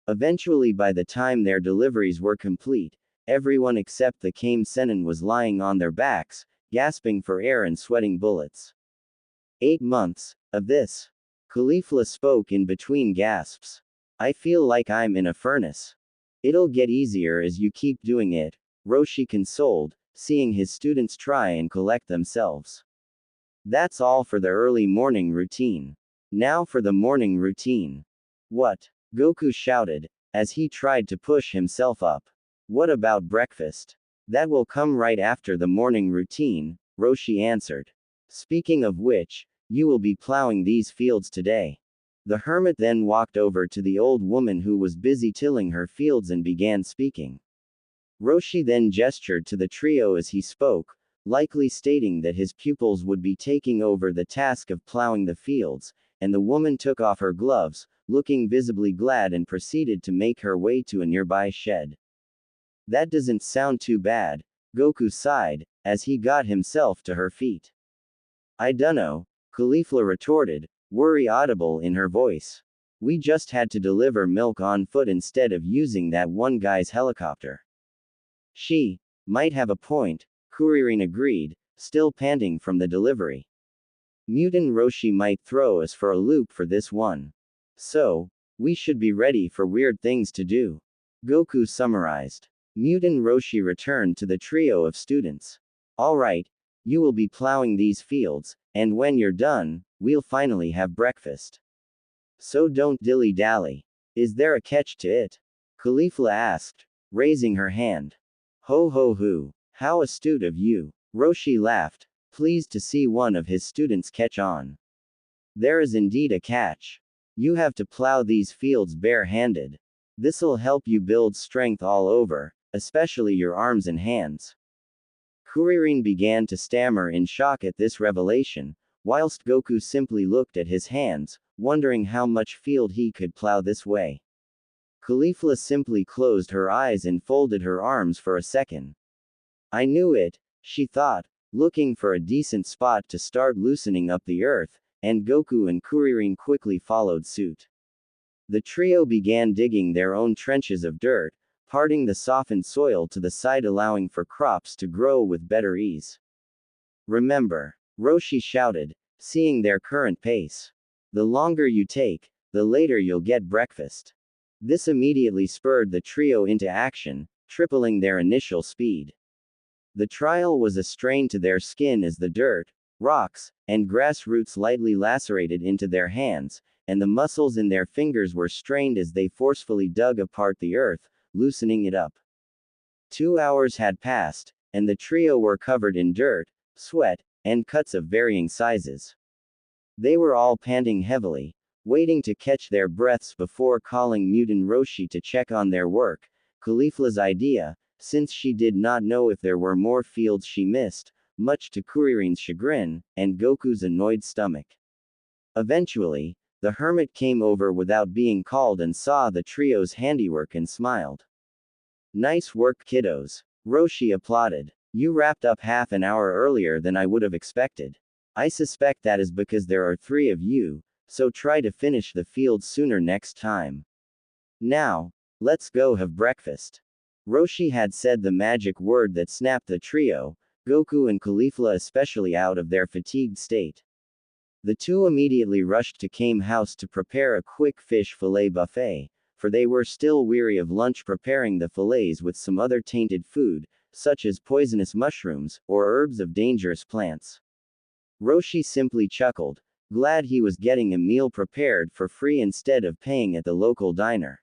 A: Eventually, by the time their deliveries were complete, everyone except the Kame Sennin was lying on their backs, gasping for air and sweating bullets. 8 months of this. Caulifla spoke in between gasps. I feel like I'm in a furnace. It'll get easier as you keep doing it, Roshi consoled, seeing his students try and collect themselves. That's all for the early morning routine. Now for the morning routine. What? Goku shouted, as he tried to push himself up. What about breakfast? That will come right after the morning routine, Roshi answered. Speaking of which, you will be plowing these fields today. The hermit then walked over to the old woman who was busy tilling her fields and began speaking. Roshi then gestured to the trio as he spoke, likely stating that his pupils would be taking over the task of plowing the fields, and the woman took off her gloves, looking visibly glad, and proceeded to make her way to a nearby shed. That doesn't sound too bad, Goku sighed, as he got himself to her feet. I dunno, Caulifla retorted, worry audible in her voice. We just had to deliver milk on foot instead of using that one guy's helicopter. She might have a point, Kuririn agreed, still panting from the delivery. Mutant Roshi might throw us for a loop for this one. So, we should be ready for weird things to do. Goku summarized. Mutant Roshi returned to the trio of students. Alright, you will be plowing these fields, and when you're done, we'll finally have breakfast. So don't dilly-dally. Is there a catch to it? Caulifla asked, raising her hand. Ho ho ho. How astute of you. Roshi laughed, pleased to see one of his students catch on. There is indeed a catch. You have to plow these fields bare-handed. This'll help you build strength all over, especially your arms and hands. Kuririn began to stammer in shock at this revelation, whilst Goku simply looked at his hands, wondering how much field he could plow this way. Caulifla simply closed her eyes and folded her arms for a second. I knew it, she thought, looking for a decent spot to start loosening up the earth, and Goku and Kuririn quickly followed suit. The trio began digging their own trenches of dirt, parting the softened soil to the side, allowing for crops to grow with better ease. Remember, Roshi shouted, seeing their current pace. The longer you take, the later you'll get breakfast. This immediately spurred the trio into action, tripling their initial speed. The trial was a strain to their skin as the dirt, rocks, and grass roots lightly lacerated into their hands, and the muscles in their fingers were strained as they forcefully dug apart the earth, loosening it up. 2 hours had passed, and the trio were covered in dirt, sweat, and cuts of varying sizes. They were all panting heavily, waiting to catch their breaths before calling Mutant Roshi to check on their work, Caulifla's idea, since she did not know if there were more fields she missed, much to Kuririn's chagrin, and Goku's annoyed stomach. Eventually, the hermit came over without being called and saw the trio's handiwork and smiled. Nice work, kiddos, Roshi applauded. You wrapped up half an hour earlier than I would have expected. I suspect that is because there are 3 of you, so try to finish the field sooner next time. Now, Let's go have breakfast. Roshi had said the magic word that snapped the trio, Goku and Caulifla especially, out of their fatigued state. The two immediately rushed to Kame House to prepare a quick fish fillet buffet, for they were still weary of lunch, preparing the fillets with some other tainted food, such as poisonous mushrooms, or herbs of dangerous plants. Roshi simply chuckled, glad he was getting a meal prepared for free instead of paying at the local diner.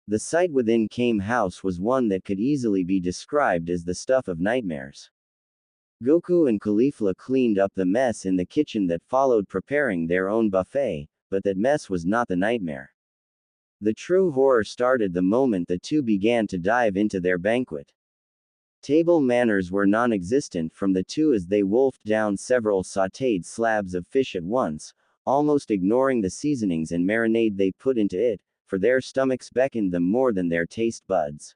A: The sight within Kame House was one that could easily be described as the stuff of nightmares. Goku and Caulifla cleaned up the mess in the kitchen that followed preparing their own buffet, but that mess was not the nightmare. The true horror started the moment the two began to dive into their banquet. Table manners were non-existent from the two as they wolfed down several sautéed slabs of fish at once, almost ignoring the seasonings and marinade they put into it, for their stomachs beckoned them more than their taste buds.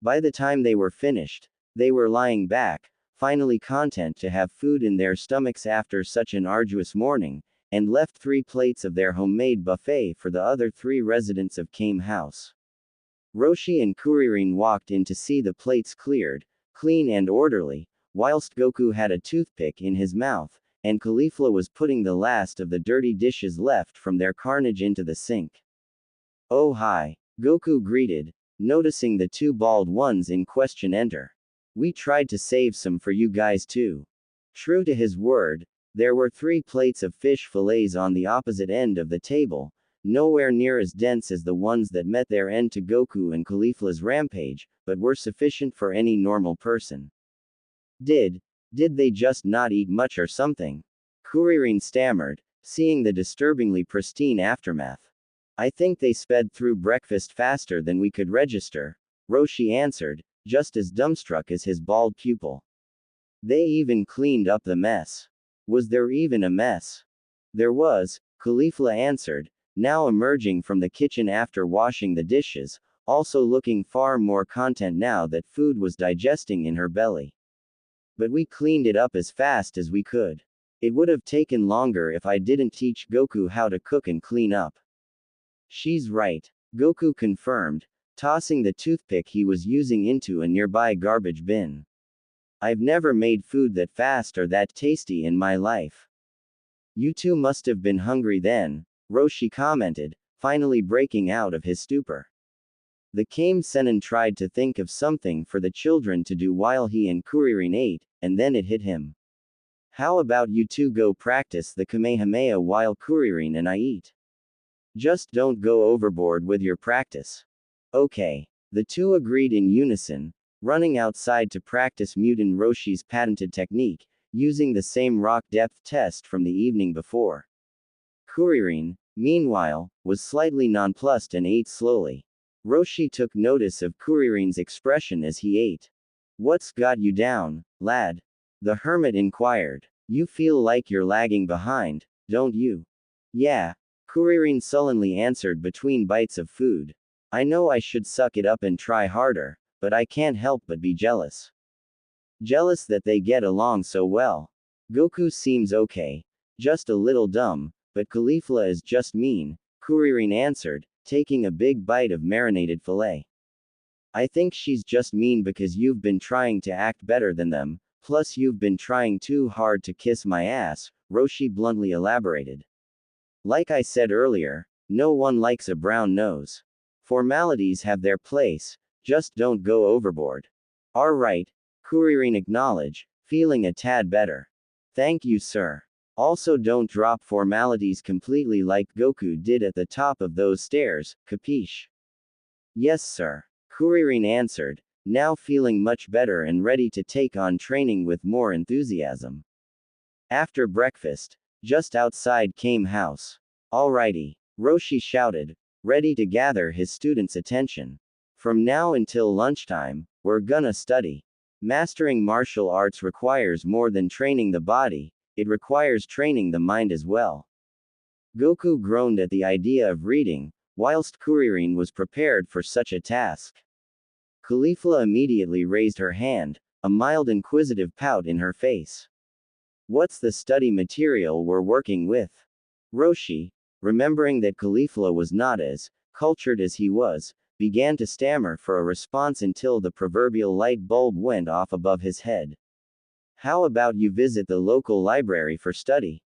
A: By the time they were finished, they were lying back, finally content to have food in their stomachs after such an arduous morning, and left 3 plates of their homemade buffet for the other 3 residents of Kame House. Roshi and Kuririn walked in to see the plates cleared, clean and orderly, whilst Goku had a toothpick in his mouth, and Caulifla was putting the last of the dirty dishes left from their carnage into the sink. "Oh hi," Goku greeted, noticing the 2 bald ones in question enter. "We tried to save some for you guys too." True to his word, there were 3 plates of fish fillets on the opposite end of the table, nowhere near as dense as the ones that met their end to Goku and Caulifla's rampage, but were sufficient for any normal person. Did they just not eat much or something?" Kuririn stammered, seeing the disturbingly pristine aftermath. "I think they sped through breakfast faster than we could register," Roshi answered, just as dumbstruck as his bald pupil. "They even cleaned up the mess." "Was there even a mess?" "There was," Caulifla answered, now emerging from the kitchen after washing the dishes, also looking far more content now that food was digesting in her belly. "But we cleaned it up as fast as we could. It would have taken longer if I didn't teach Goku how to cook and clean up." "She's right," Goku confirmed, tossing the toothpick he was using into a nearby garbage bin. "I've never made food that fast or that tasty in my life." "You two must have been hungry then," Roshi commented, finally breaking out of his stupor. The Kame Sennin tried to think of something for the children to do while he and Kuririn ate, and then it hit him. "How about you two go practice the Kamehameha while Kuririn and I eat? Just don't go overboard with your practice." "Okay." The two agreed in unison, running outside to practice Mutant Roshi's patented technique, using the same rock depth test from the evening before. Kuririn, meanwhile, was slightly nonplussed and ate slowly. Roshi took notice of Kuririn's expression as he ate. "What's got you down, lad?" the hermit inquired. "You feel like you're lagging behind, don't you?" "Yeah," Kuririn sullenly answered between bites of food. "I know I should suck it up and try harder, but I can't help but be jealous. Jealous that they get along so well. Goku seems okay, just a little dumb, but Caulifla is just mean," Kuririn answered, taking a big bite of marinated fillet. "I think she's just mean because you've been trying to act better than them, plus you've been trying too hard to kiss my ass," Roshi bluntly elaborated. "Like I said earlier, no one likes a brown nose. Formalities have their place, just don't go overboard." "All right," Kuririn acknowledged, feeling a tad better. "Thank you, sir. Also don't drop formalities completely like Goku did at the top of those stairs, capiche?" "Yes, sir," Kuririn answered, now feeling much better and ready to take on training with more enthusiasm. After breakfast, just outside Kame House. "Alrighty," Roshi shouted, ready to gather his students' attention. "From now until lunchtime, we're gonna study. Mastering martial arts requires more than training the body, it requires training the mind as well." Goku groaned at the idea of reading, whilst Kuririn was prepared for such a task. Caulifla immediately raised her hand, a mild inquisitive pout in her face. "What's the study material we're working with?" Roshi, remembering that Caulifla was not as cultured as he was, began to stammer for a response until the proverbial light bulb went off above his head. How about you visit the local library for study?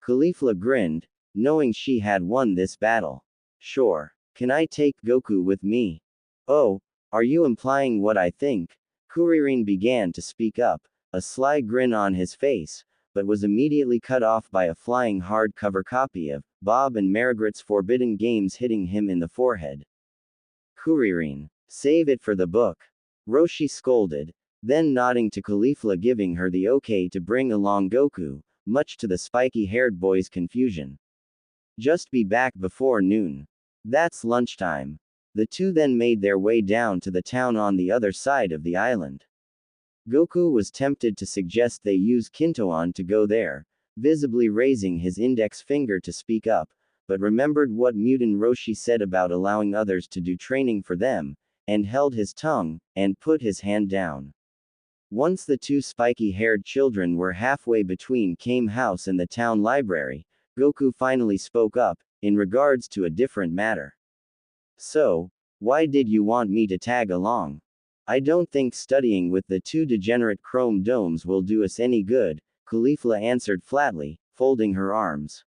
A: Caulifla grinned, knowing she had won this battle. Sure. Can I take Goku with me? Oh, are you implying what I think? Kuririn began to speak up, a sly grin on his face, but was immediately cut off by a flying hardcover copy of Bob and Margaret's Forbidden Games hitting him in the forehead. Kuririn, save it for the book. Roshi scolded, then nodding to Caulifla giving her the okay to bring along Goku, much to the spiky-haired boy's confusion. Just be back before noon. That's lunchtime. The two then made their way down to the town on the other side of the island. Goku was tempted to suggest they use Kintoan to go there, visibly raising his index finger to speak up, but remembered what Mutant Roshi said about allowing others to do training for them, and held his tongue, and put his hand down. Once the two spiky-haired children were halfway between Kame House and the town library, Goku finally spoke up, in regards to a different matter. So, why did you want me to tag along? I don't think studying with the two degenerate chrome domes will do us any good, Caulifla answered flatly, folding her arms.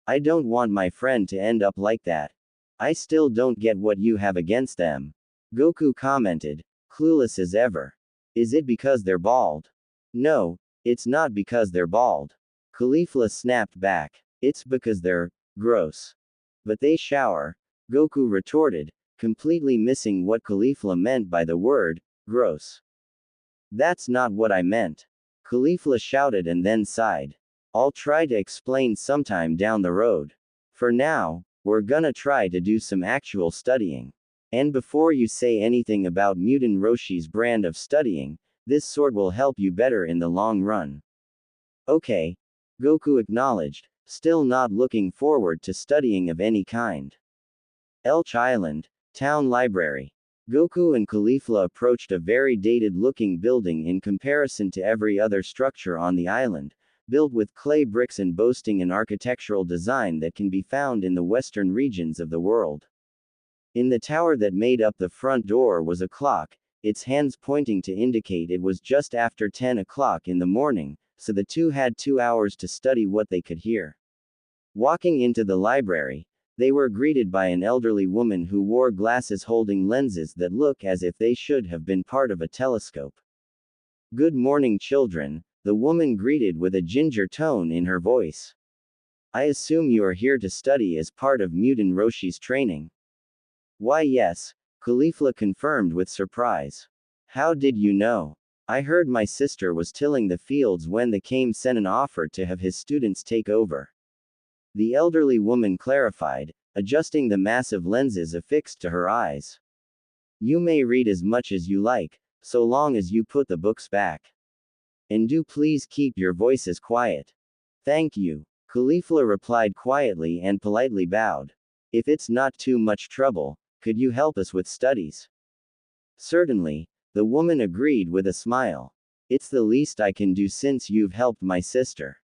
A: I don't want my friend to end up like that. I still don't get what you have against them. Goku commented, clueless as ever. Is it because they're bald? No, it's not because they're bald. Caulifla snapped back. It's because they're gross. But they shower, Goku retorted, completely missing what Caulifla meant by the word gross. That's not what I meant. Caulifla shouted and then sighed. I'll try to explain sometime down the road. For now, we're gonna try to do some actual studying. And before you say anything about Mutant Roshi's brand of studying, this sort will help you better in the long run. Okay. Goku acknowledged, still not looking forward to studying of any kind. Elch Island, Town Library. Goku and Caulifla approached a very dated-looking building in comparison to every other structure on the island, built with clay bricks and boasting an architectural design that can be found in the western regions of the world. In the tower that made up the front door was a clock, its hands pointing to indicate it was just after 10 o'clock in the morning, so the two had 2 hours to study what they could hear. Walking into the library, they were greeted by an elderly woman who wore glasses holding lenses that look as if they should have been part of a telescope. Good morning, children, the woman greeted with a ginger tone in her voice. I assume you are here to study as part of Mutant Roshi's training. Why yes, Caulifla confirmed with surprise. How did you know? I heard my sister was tilling the fields when the Kame Sennin offered to have his students take over. The elderly woman clarified, adjusting the massive lenses affixed to her eyes. You may read as much as you like, so long as you put the books back. And do please keep your voices quiet. Thank you. Caulifla replied quietly and politely bowed. If it's not too much trouble, could you help us with studies? Certainly, the woman agreed with a smile. It's the least I can do since you've helped my sister.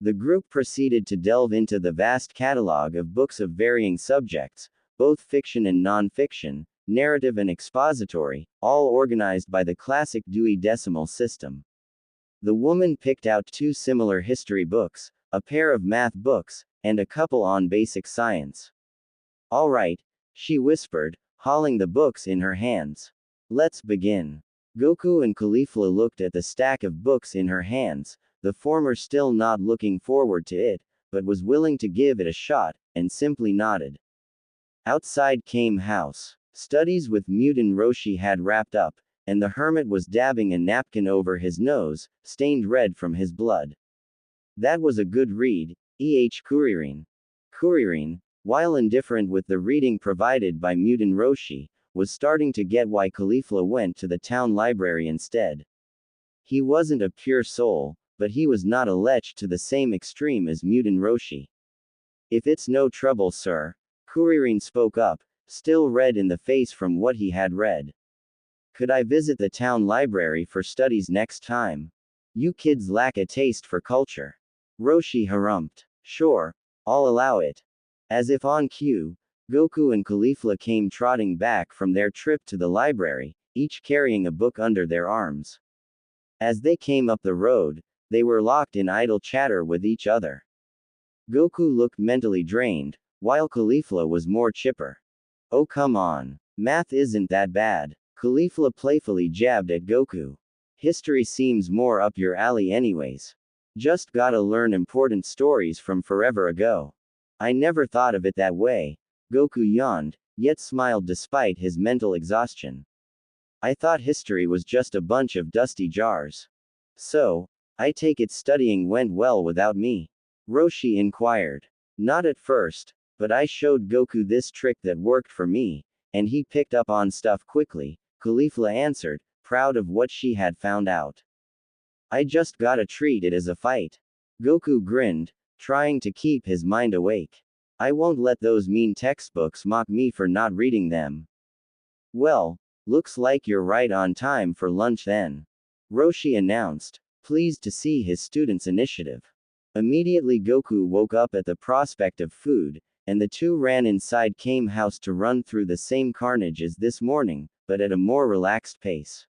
A: The group proceeded to delve into the vast catalog of books of varying subjects, both fiction and non-fiction, narrative and expository, all organized by the classic Dewey Decimal System. The woman picked out 2 similar history books, a pair of math books, and a couple on basic science. All right, she whispered, hauling the books in her hands. Let's begin. Goku and Caulifla looked at the stack of books in her hands, the former still not looking forward to it, but was willing to give it a shot, and simply nodded. Outside Kame House, studies with Mutant Roshi had wrapped up, and the hermit was dabbing a napkin over his nose, stained red from his blood. That was a good read, Kuririn. Kuririn, while indifferent with the reading provided by Mutant Roshi, was starting to get why Caulifla went to the town library instead. He wasn't a pure soul, but he was not a lech to the same extreme as Mutant Roshi. If it's no trouble, sir, Kuririn spoke up, still red in the face from what he had read. Could I visit the town library for studies next time? You kids lack a taste for culture. Roshi harumphed. Sure, I'll allow it. As if on cue, Goku and Caulifla came trotting back from their trip to the library, each carrying a book under their arms. As they came up the road, they were locked in idle chatter with each other. Goku looked mentally drained, while Caulifla was more chipper. Oh come on. Math isn't that bad. Caulifla playfully jabbed at Goku. History seems more up your alley anyways. Just gotta learn important stories from forever ago. I never thought of it that way. Goku yawned, yet smiled despite his mental exhaustion. I thought history was just a bunch of dusty jars. So, I take it studying went well without me? Roshi inquired. Not at first, but I showed Goku this trick that worked for me, and he picked up on stuff quickly, Caulifla answered, proud of what she had found out. I just gotta treat it as a fight. Goku grinned, trying to keep his mind awake. I won't let those mean textbooks mock me for not reading them. Well, looks like you're right on time for lunch then. Roshi announced, pleased to see his students' initiative. Immediately Goku woke up at the prospect of food, and the two ran inside Kame House to run through the same carnage as this morning, but at a more relaxed pace.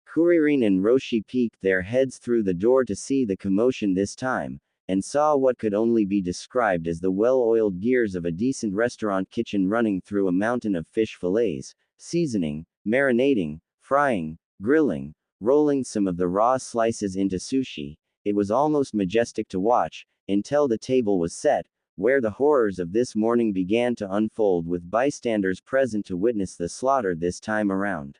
A: Kuririn and Roshi peeked their heads through the door to see the commotion this time, and saw what could only be described as the well-oiled gears of a decent restaurant kitchen running through a mountain of fish fillets, seasoning, marinating, frying, grilling, rolling some of the raw slices into sushi. It was almost majestic to watch, until the table was set, where the horrors of this morning began to unfold with bystanders present to witness the slaughter this time around.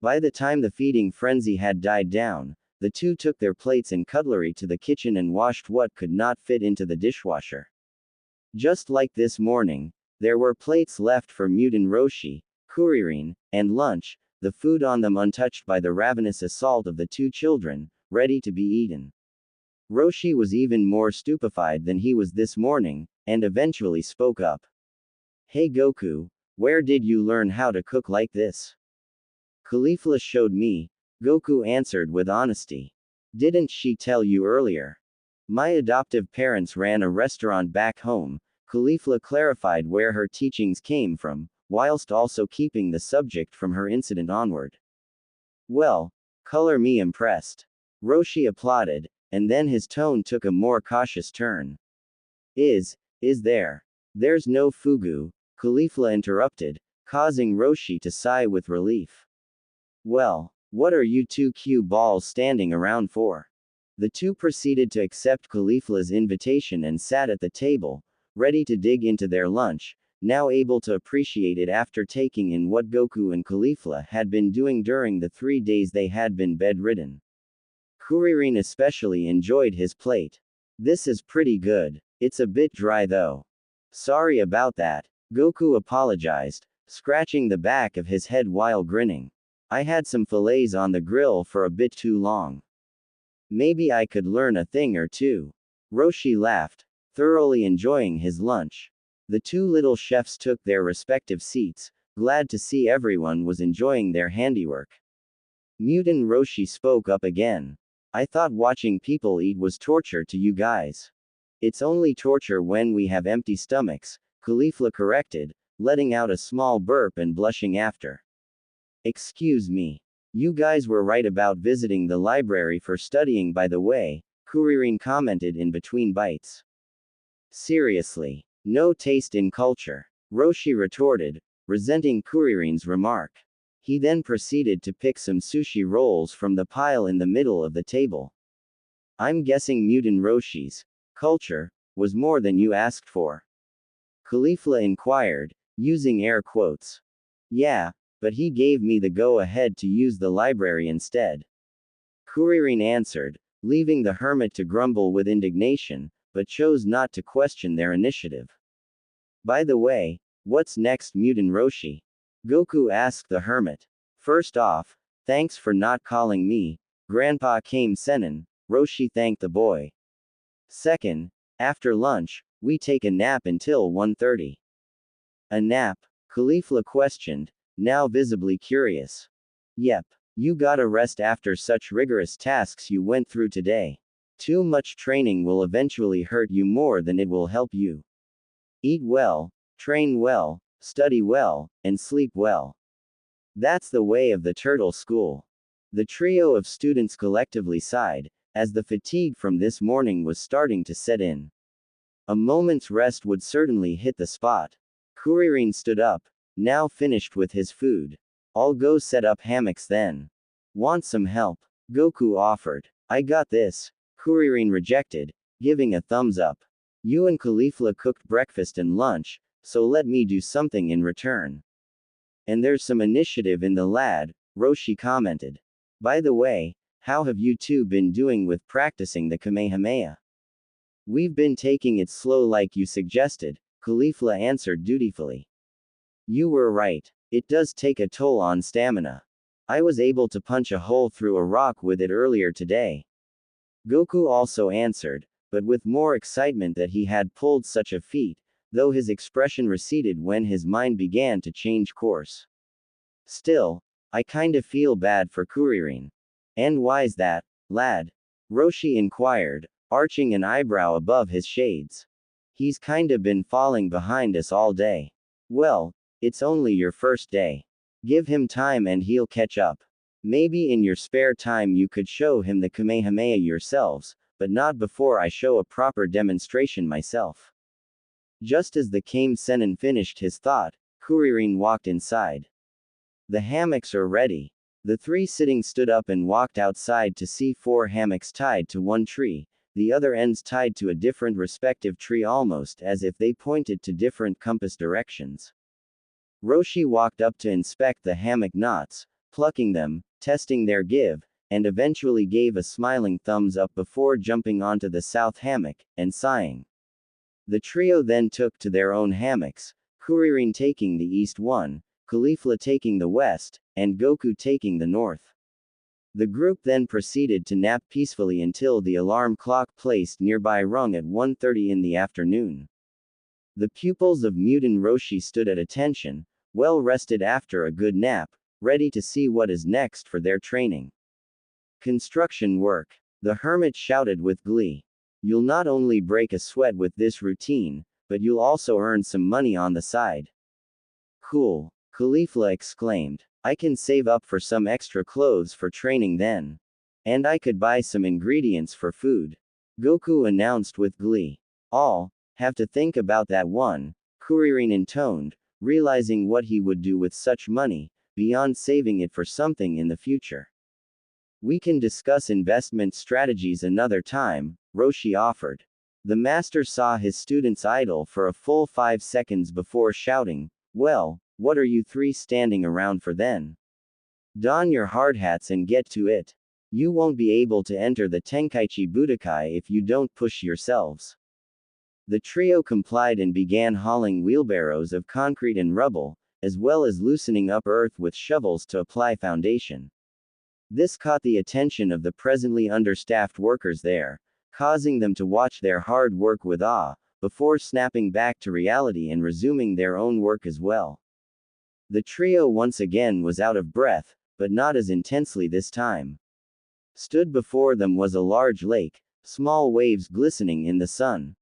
A: By the time the feeding frenzy had died down, the two took their plates and cutlery to the kitchen and washed what could not fit into the dishwasher. Just like this morning, there were plates left for Mutant Roshi, Kuririn, and lunch, the food on them untouched by the ravenous assault of the two children, ready to be eaten. Roshi was even more stupefied than he was this morning, and eventually spoke up. Hey Goku, where did you learn how to cook like this? Caulifla showed me, Goku answered with honesty. Didn't she tell you earlier? My adoptive parents ran a restaurant back home, Caulifla clarified where her teachings came from, whilst also keeping the subject from her incident onward. Well, color me impressed. Roshi applauded, and then his tone took a more cautious turn. Is there? There's no fugu, Caulifla interrupted, causing Roshi to sigh with relief. Well, what are you two cue balls standing around for? The two proceeded to accept Caulifla's invitation and sat at the table, ready to dig into their lunch, now able to appreciate it after taking in what Goku and Caulifla had been doing during the 3 days they had been bedridden. Kuririn especially enjoyed his plate. This is pretty good. It's a bit dry though. Sorry about that, Goku apologized, scratching the back of his head while grinning. I had some fillets on the grill for a bit too long. Maybe I could learn a thing or two. Roshi laughed, thoroughly enjoying his lunch. The two little chefs took their respective seats, glad to see everyone was enjoying their handiwork. Mutant Roshi spoke up again. I thought watching people eat was torture to you guys. It's only torture when we have empty stomachs, Caulifla corrected, letting out a small burp and blushing after. Excuse me. You guys were right about visiting the library for studying by the way, Kuririn commented in between bites. Seriously. No taste in culture. Roshi retorted, resenting Kuririn's remark. He then proceeded to pick some sushi rolls from the pile in the middle of the table. I'm guessing Mutant Roshi's culture was more than you asked for. Caulifla inquired, using air quotes. Yeah, but he gave me the go-ahead to use the library instead. Kuririn answered, leaving the hermit to grumble with indignation, but chose not to question their initiative. By the way, what's next, Mutant Roshi? Goku asked the hermit. First off, thanks for not calling me Grandpa Kame Sennin, Roshi thanked the boy. Second, after lunch, we take a nap until 1:30. A nap? Caulifla questioned, now visibly curious. Yep, you gotta rest after such rigorous tasks you went through today. Too much training will eventually hurt you more than it will help you. Eat well, Train well, study well, and sleep well. That's the way of the turtle school. The trio of students collectively sighed, as the fatigue from this morning was starting to set in. A moment's rest would certainly hit the spot. Kuririn stood up, now finished with his food. I'll go set up hammocks then. Want some help? Goku offered. I got this. Kuririn rejected, giving a thumbs up. You and Caulifla cooked breakfast and lunch, so let me do something in return. And there's some initiative in the lad, Roshi commented. By the way, how have you two been doing with practicing the Kamehameha? We've been taking it slow like you suggested, Caulifla answered dutifully. You were right. It does take a toll on stamina. I was able to punch a hole through a rock with it earlier today. Goku also answered, but with more excitement that he had pulled such a feat, though his expression receded when his mind began to change course. Still, I kinda feel bad for Kuririn. And why's that, lad? Roshi inquired, arching an eyebrow above his shades. He's kinda been falling behind us all day. Well, it's only your first day. Give him time and he'll catch up. Maybe in your spare time you could show him the Kamehameha yourselves, but not before I show a proper demonstration myself. Just as the Kame Sennin finished his thought, Kuririn walked inside. The hammocks are ready. The three sitting stood up and walked outside to see 4 hammocks tied to one tree, the other ends tied to a different respective tree almost as if they pointed to different compass directions. Roshi walked up to inspect the hammock knots, plucking them, testing their give, and eventually gave a smiling thumbs up before jumping onto the south hammock, and sighing. The trio then took to their own hammocks, Kuririn taking the east one, Caulifla taking the west, and Goku taking the north. The group then proceeded to nap peacefully until the alarm clock placed nearby rung at 1:30 in the afternoon. The pupils of Mutant Roshi stood at attention, well rested after a good nap, ready to see what is next for their training. Construction work. The hermit shouted with glee. You'll not only break a sweat with this routine, but you'll also earn some money on the side. Cool, Caulifla exclaimed. I can save up for some extra clothes for training then. And I could buy some ingredients for food. Goku announced with glee. I'll have to think about that one, Kuririn intoned, realizing what he would do with such money, beyond saving it for something in the future. We can discuss investment strategies another time, Roshi offered. The master saw his students idle for a full 5 seconds before shouting, well, what are you three standing around for then? Don your hard hats and get to it. You won't be able to enter the Tenkaichi Budokai if you don't push yourselves. The trio complied and began hauling wheelbarrows of concrete and rubble, as well as loosening up earth with shovels to apply foundation. This caught the attention of the presently understaffed workers there, causing them to watch their hard work with awe, before snapping back to reality and resuming their own work as well. The trio once again was out of breath, but not as intensely this time. Stood before them was a large lake, small waves glistening in the sun.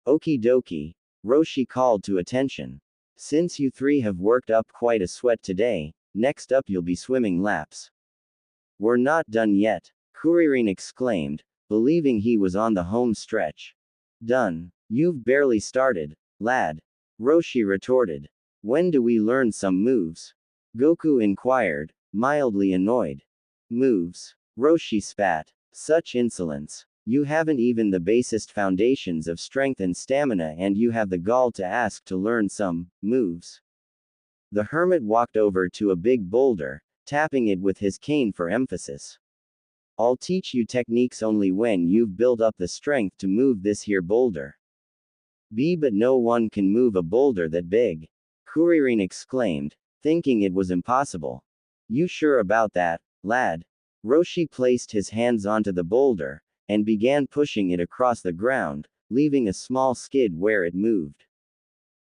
A: Okie dokie, Roshi called to attention. Since you three have worked up quite a sweat today, next up you'll be swimming laps. We're not done yet, Kuririn exclaimed, believing he was on the home stretch. Done. You've barely started, lad. Roshi retorted. When do we learn some moves? Goku inquired, mildly annoyed. Moves. Roshi spat. Such insolence. You haven't even the basest foundations of strength and stamina and you have the gall to ask to learn some moves. The hermit walked over to a big boulder, tapping it with his cane for emphasis. I'll teach you techniques only when you've built up the strength to move this here boulder. But no one can move a boulder that big. Kuririn exclaimed, thinking it was impossible. You sure about that, lad? Roshi placed his hands onto the boulder, and began pushing it across the ground, leaving a small skid where it moved.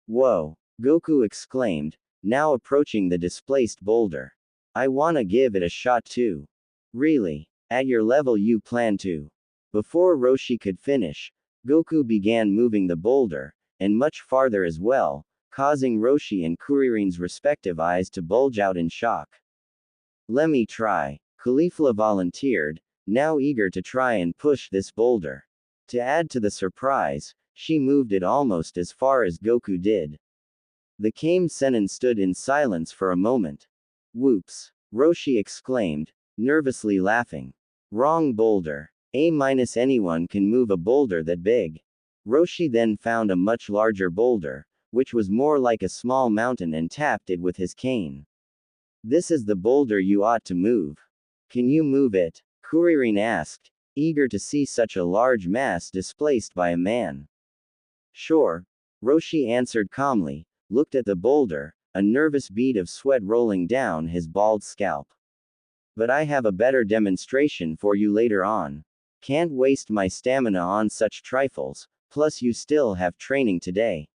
A: Whoa! Goku exclaimed, now approaching the displaced boulder. I wanna give it a shot too. Really? At your level you plan to? Before Roshi could finish, Goku began moving the boulder, and much farther as well, causing Roshi and Kuririn's respective eyes to bulge out in shock. Let me try. Caulifla volunteered, now eager to try and push this boulder. To add to the surprise, she moved it almost as far as Goku did. The Kame Sennin stood in silence for a moment. Whoops! Roshi exclaimed, nervously laughing. Wrong boulder. Anyone can move a boulder that big. Roshi then found a much larger boulder, which was more like a small mountain, and tapped it with his cane. This is the boulder you ought to move. Can you move it? Kuririn asked, eager to see such a large mass displaced by a man. Sure. Roshi answered calmly, looked at the boulder, a nervous bead of sweat rolling down his bald scalp. But I have a better demonstration for you later on. Can't waste my stamina on such trifles, plus you still have training today.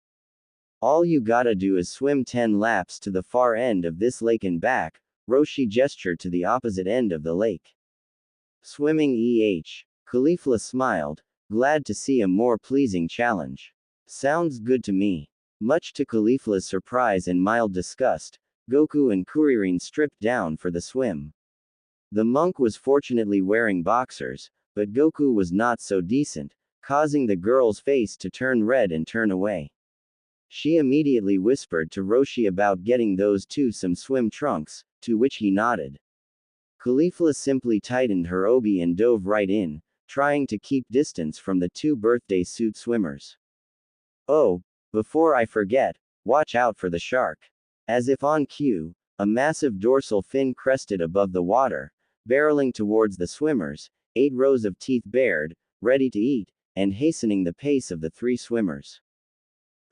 A: All you gotta do is swim 10 laps to the far end of this lake and back. Roshi gestured to the opposite end of the lake. Swimming Caulifla smiled, glad to see a more pleasing challenge. Sounds good to me. Much to Caulifla's surprise and mild disgust, Goku and Kuririn stripped down for the swim. The monk was fortunately wearing boxers, but Goku was not so decent, causing the girl's face to turn red and turn away. She immediately whispered to Roshi about getting those two some swim trunks, to which he nodded. Caulifla simply tightened her obi and dove right in, trying to keep distance from the two birthday suit swimmers. Oh, before I forget, watch out for the shark. As if on cue, a massive dorsal fin crested above the water, barreling towards the swimmers, 8 rows of teeth bared, ready to eat, and hastening the pace of the 3 swimmers.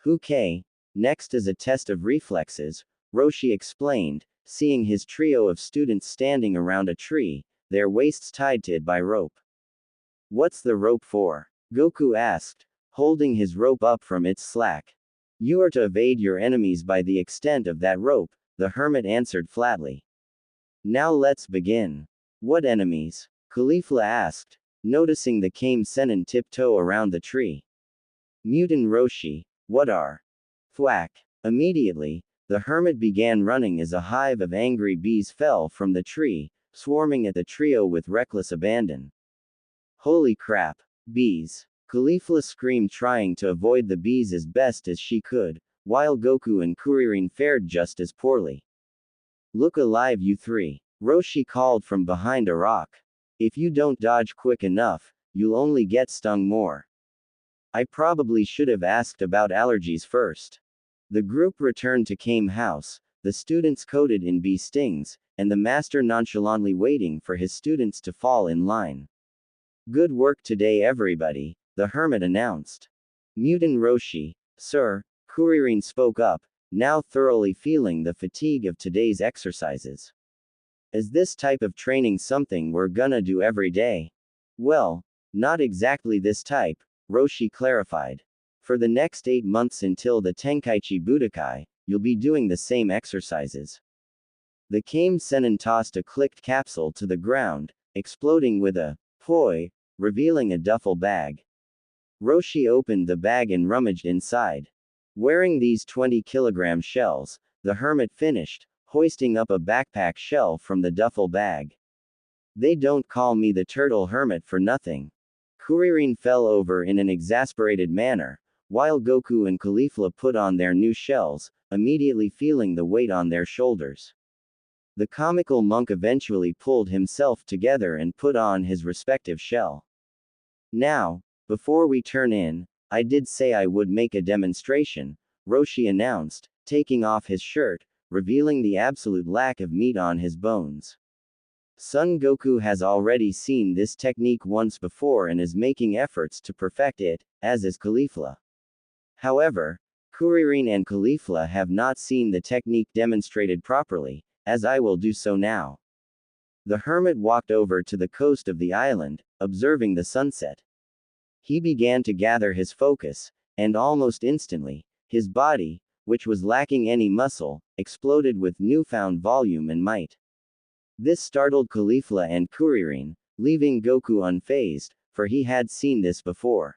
A: Okay, next is a test of reflexes, Roshi explained, seeing his trio of students standing around a tree, their waists tied to it by rope. What's the rope for? Goku asked, holding his rope up from its slack. You are to evade your enemies by the extent of that rope, the hermit answered flatly. Now let's begin. What enemies? Caulifla asked, noticing the Kame Sennin tiptoe around the tree. Mutant Roshi, what are? Thwack. Immediately, the hermit began running as a hive of angry bees fell from the tree, swarming at the trio with reckless abandon. Holy crap! Bees! Caulifla screamed, trying to avoid the bees as best as she could, while Goku and Kuririn fared just as poorly. Look alive, you 3, Roshi called from behind a rock. If you don't dodge quick enough, you'll only get stung more. I probably should have asked about allergies first. The group returned to Kame House, the students coated in bee stings, and the master nonchalantly waiting for his students to fall in line. Good work today, everybody, the hermit announced. Mutant Roshi, sir, Kuririn spoke up, now thoroughly feeling the fatigue of today's exercises. Is this type of training something we're gonna do every day? Well, not exactly this type, Roshi clarified. For the next 8 months until the Tenkaichi Budokai, you'll be doing the same exercises. The Kame Sennin tossed a clicked capsule to the ground, exploding with a poi, revealing a duffel bag. Roshi opened the bag and rummaged inside. Wearing these 20-kilogram shells, the hermit finished, hoisting up a backpack shell from the duffel bag. They don't call me the turtle hermit for nothing. Kuririn fell over in an exasperated manner, while Goku and Caulifla put on their new shells, immediately feeling the weight on their shoulders. The comical monk eventually pulled himself together and put on his respective shell. Now, before we turn in, I did say I would make a demonstration, Roshi announced, taking off his shirt, revealing the absolute lack of meat on his bones. Son Goku has already seen this technique once before and is making efforts to perfect it, as is Caulifla. However, Kuririn and Caulifla have not seen the technique demonstrated properly, as I will do so now. The hermit walked over to the coast of the island, observing the sunset. He began to gather his focus, and almost instantly, his body, which was lacking any muscle, exploded with newfound volume and might. This startled Caulifla and Kuririn, leaving Goku unfazed, for he had seen this before.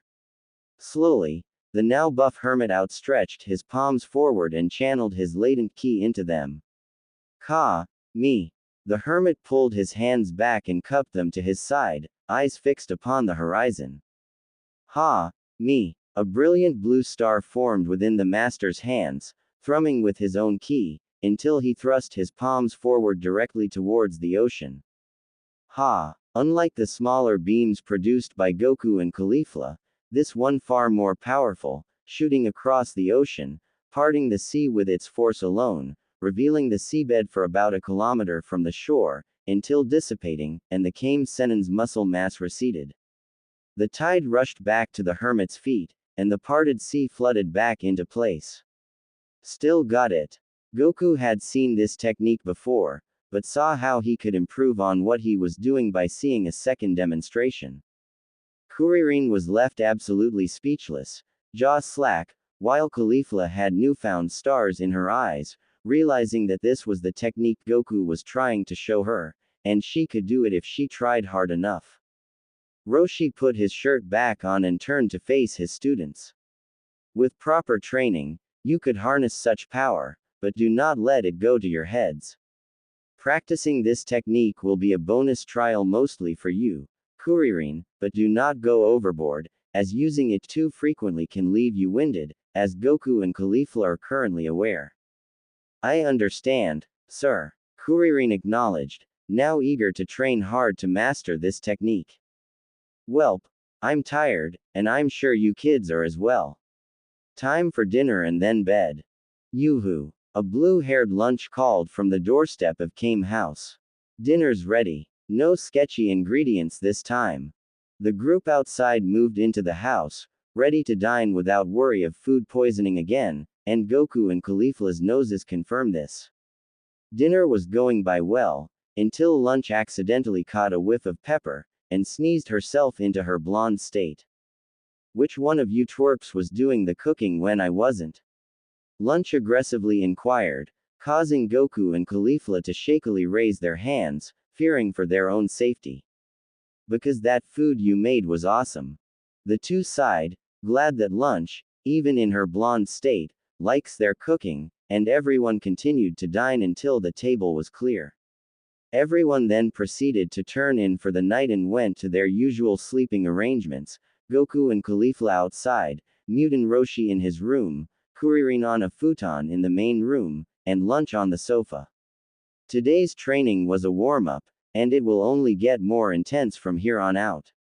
A: Slowly, The now buff hermit outstretched his palms forward and channeled his latent ki into them. Ka, me. The hermit pulled his hands back and cupped them to his side, eyes fixed upon the horizon. Ha, me. A brilliant blue star formed within the master's hands, thrumming with his own ki, until he thrust his palms forward directly towards the ocean. Ha! Unlike the smaller beams produced by Goku and Caulifla, this one far more powerful, shooting across the ocean, parting the sea with its force alone, revealing the seabed for about a kilometer from the shore, until dissipating, and the Kame Sennin's muscle mass receded. The tide rushed back to the hermit's feet, and the parted sea flooded back into place. Still got it. Goku had seen this technique before, but saw how he could improve on what he was doing by seeing a second demonstration. Kuririn was left absolutely speechless, jaw slack, while Caulifla had newfound stars in her eyes, realizing that this was the technique Goku was trying to show her, and she could do it if she tried hard enough. Roshi put his shirt back on and turned to face his students. With proper training, you could harness such power, but do not let it go to your heads. Practicing this technique will be a bonus trial mostly for you, Kuririn, but do not go overboard, as using it too frequently can leave you winded, as Goku and Caulifla are currently aware. I understand, sir, Kuririn acknowledged, now eager to train hard to master this technique. Welp, I'm tired, and I'm sure you kids are as well. Time for dinner and then bed. Yoo-hoo. A blue-haired lunch called from the doorstep of Kame House. Dinner's ready. No sketchy ingredients this time. The group outside moved into the house, ready to dine without worry of food poisoning again, and Goku and Caulifla's noses confirmed this. Dinner was going by well, until Lunch accidentally caught a whiff of pepper, and sneezed herself into her blonde state. Which one of you twerps was doing the cooking when I wasn't? Lunch aggressively inquired, causing Goku and Caulifla to shakily raise their hands, fearing for their own safety. Because that food you made was awesome. The two sighed, glad that Lunch, even in her blonde state, likes their cooking, and everyone continued to dine until the table was clear. Everyone then proceeded to turn in for the night and went to their usual sleeping arrangements, Goku and Caulifla outside, Mutant Roshi in his room, Kuririn on a futon in the main room, and Lunch on the sofa. Today's training was a warm-up, and it will only get more intense from here on out.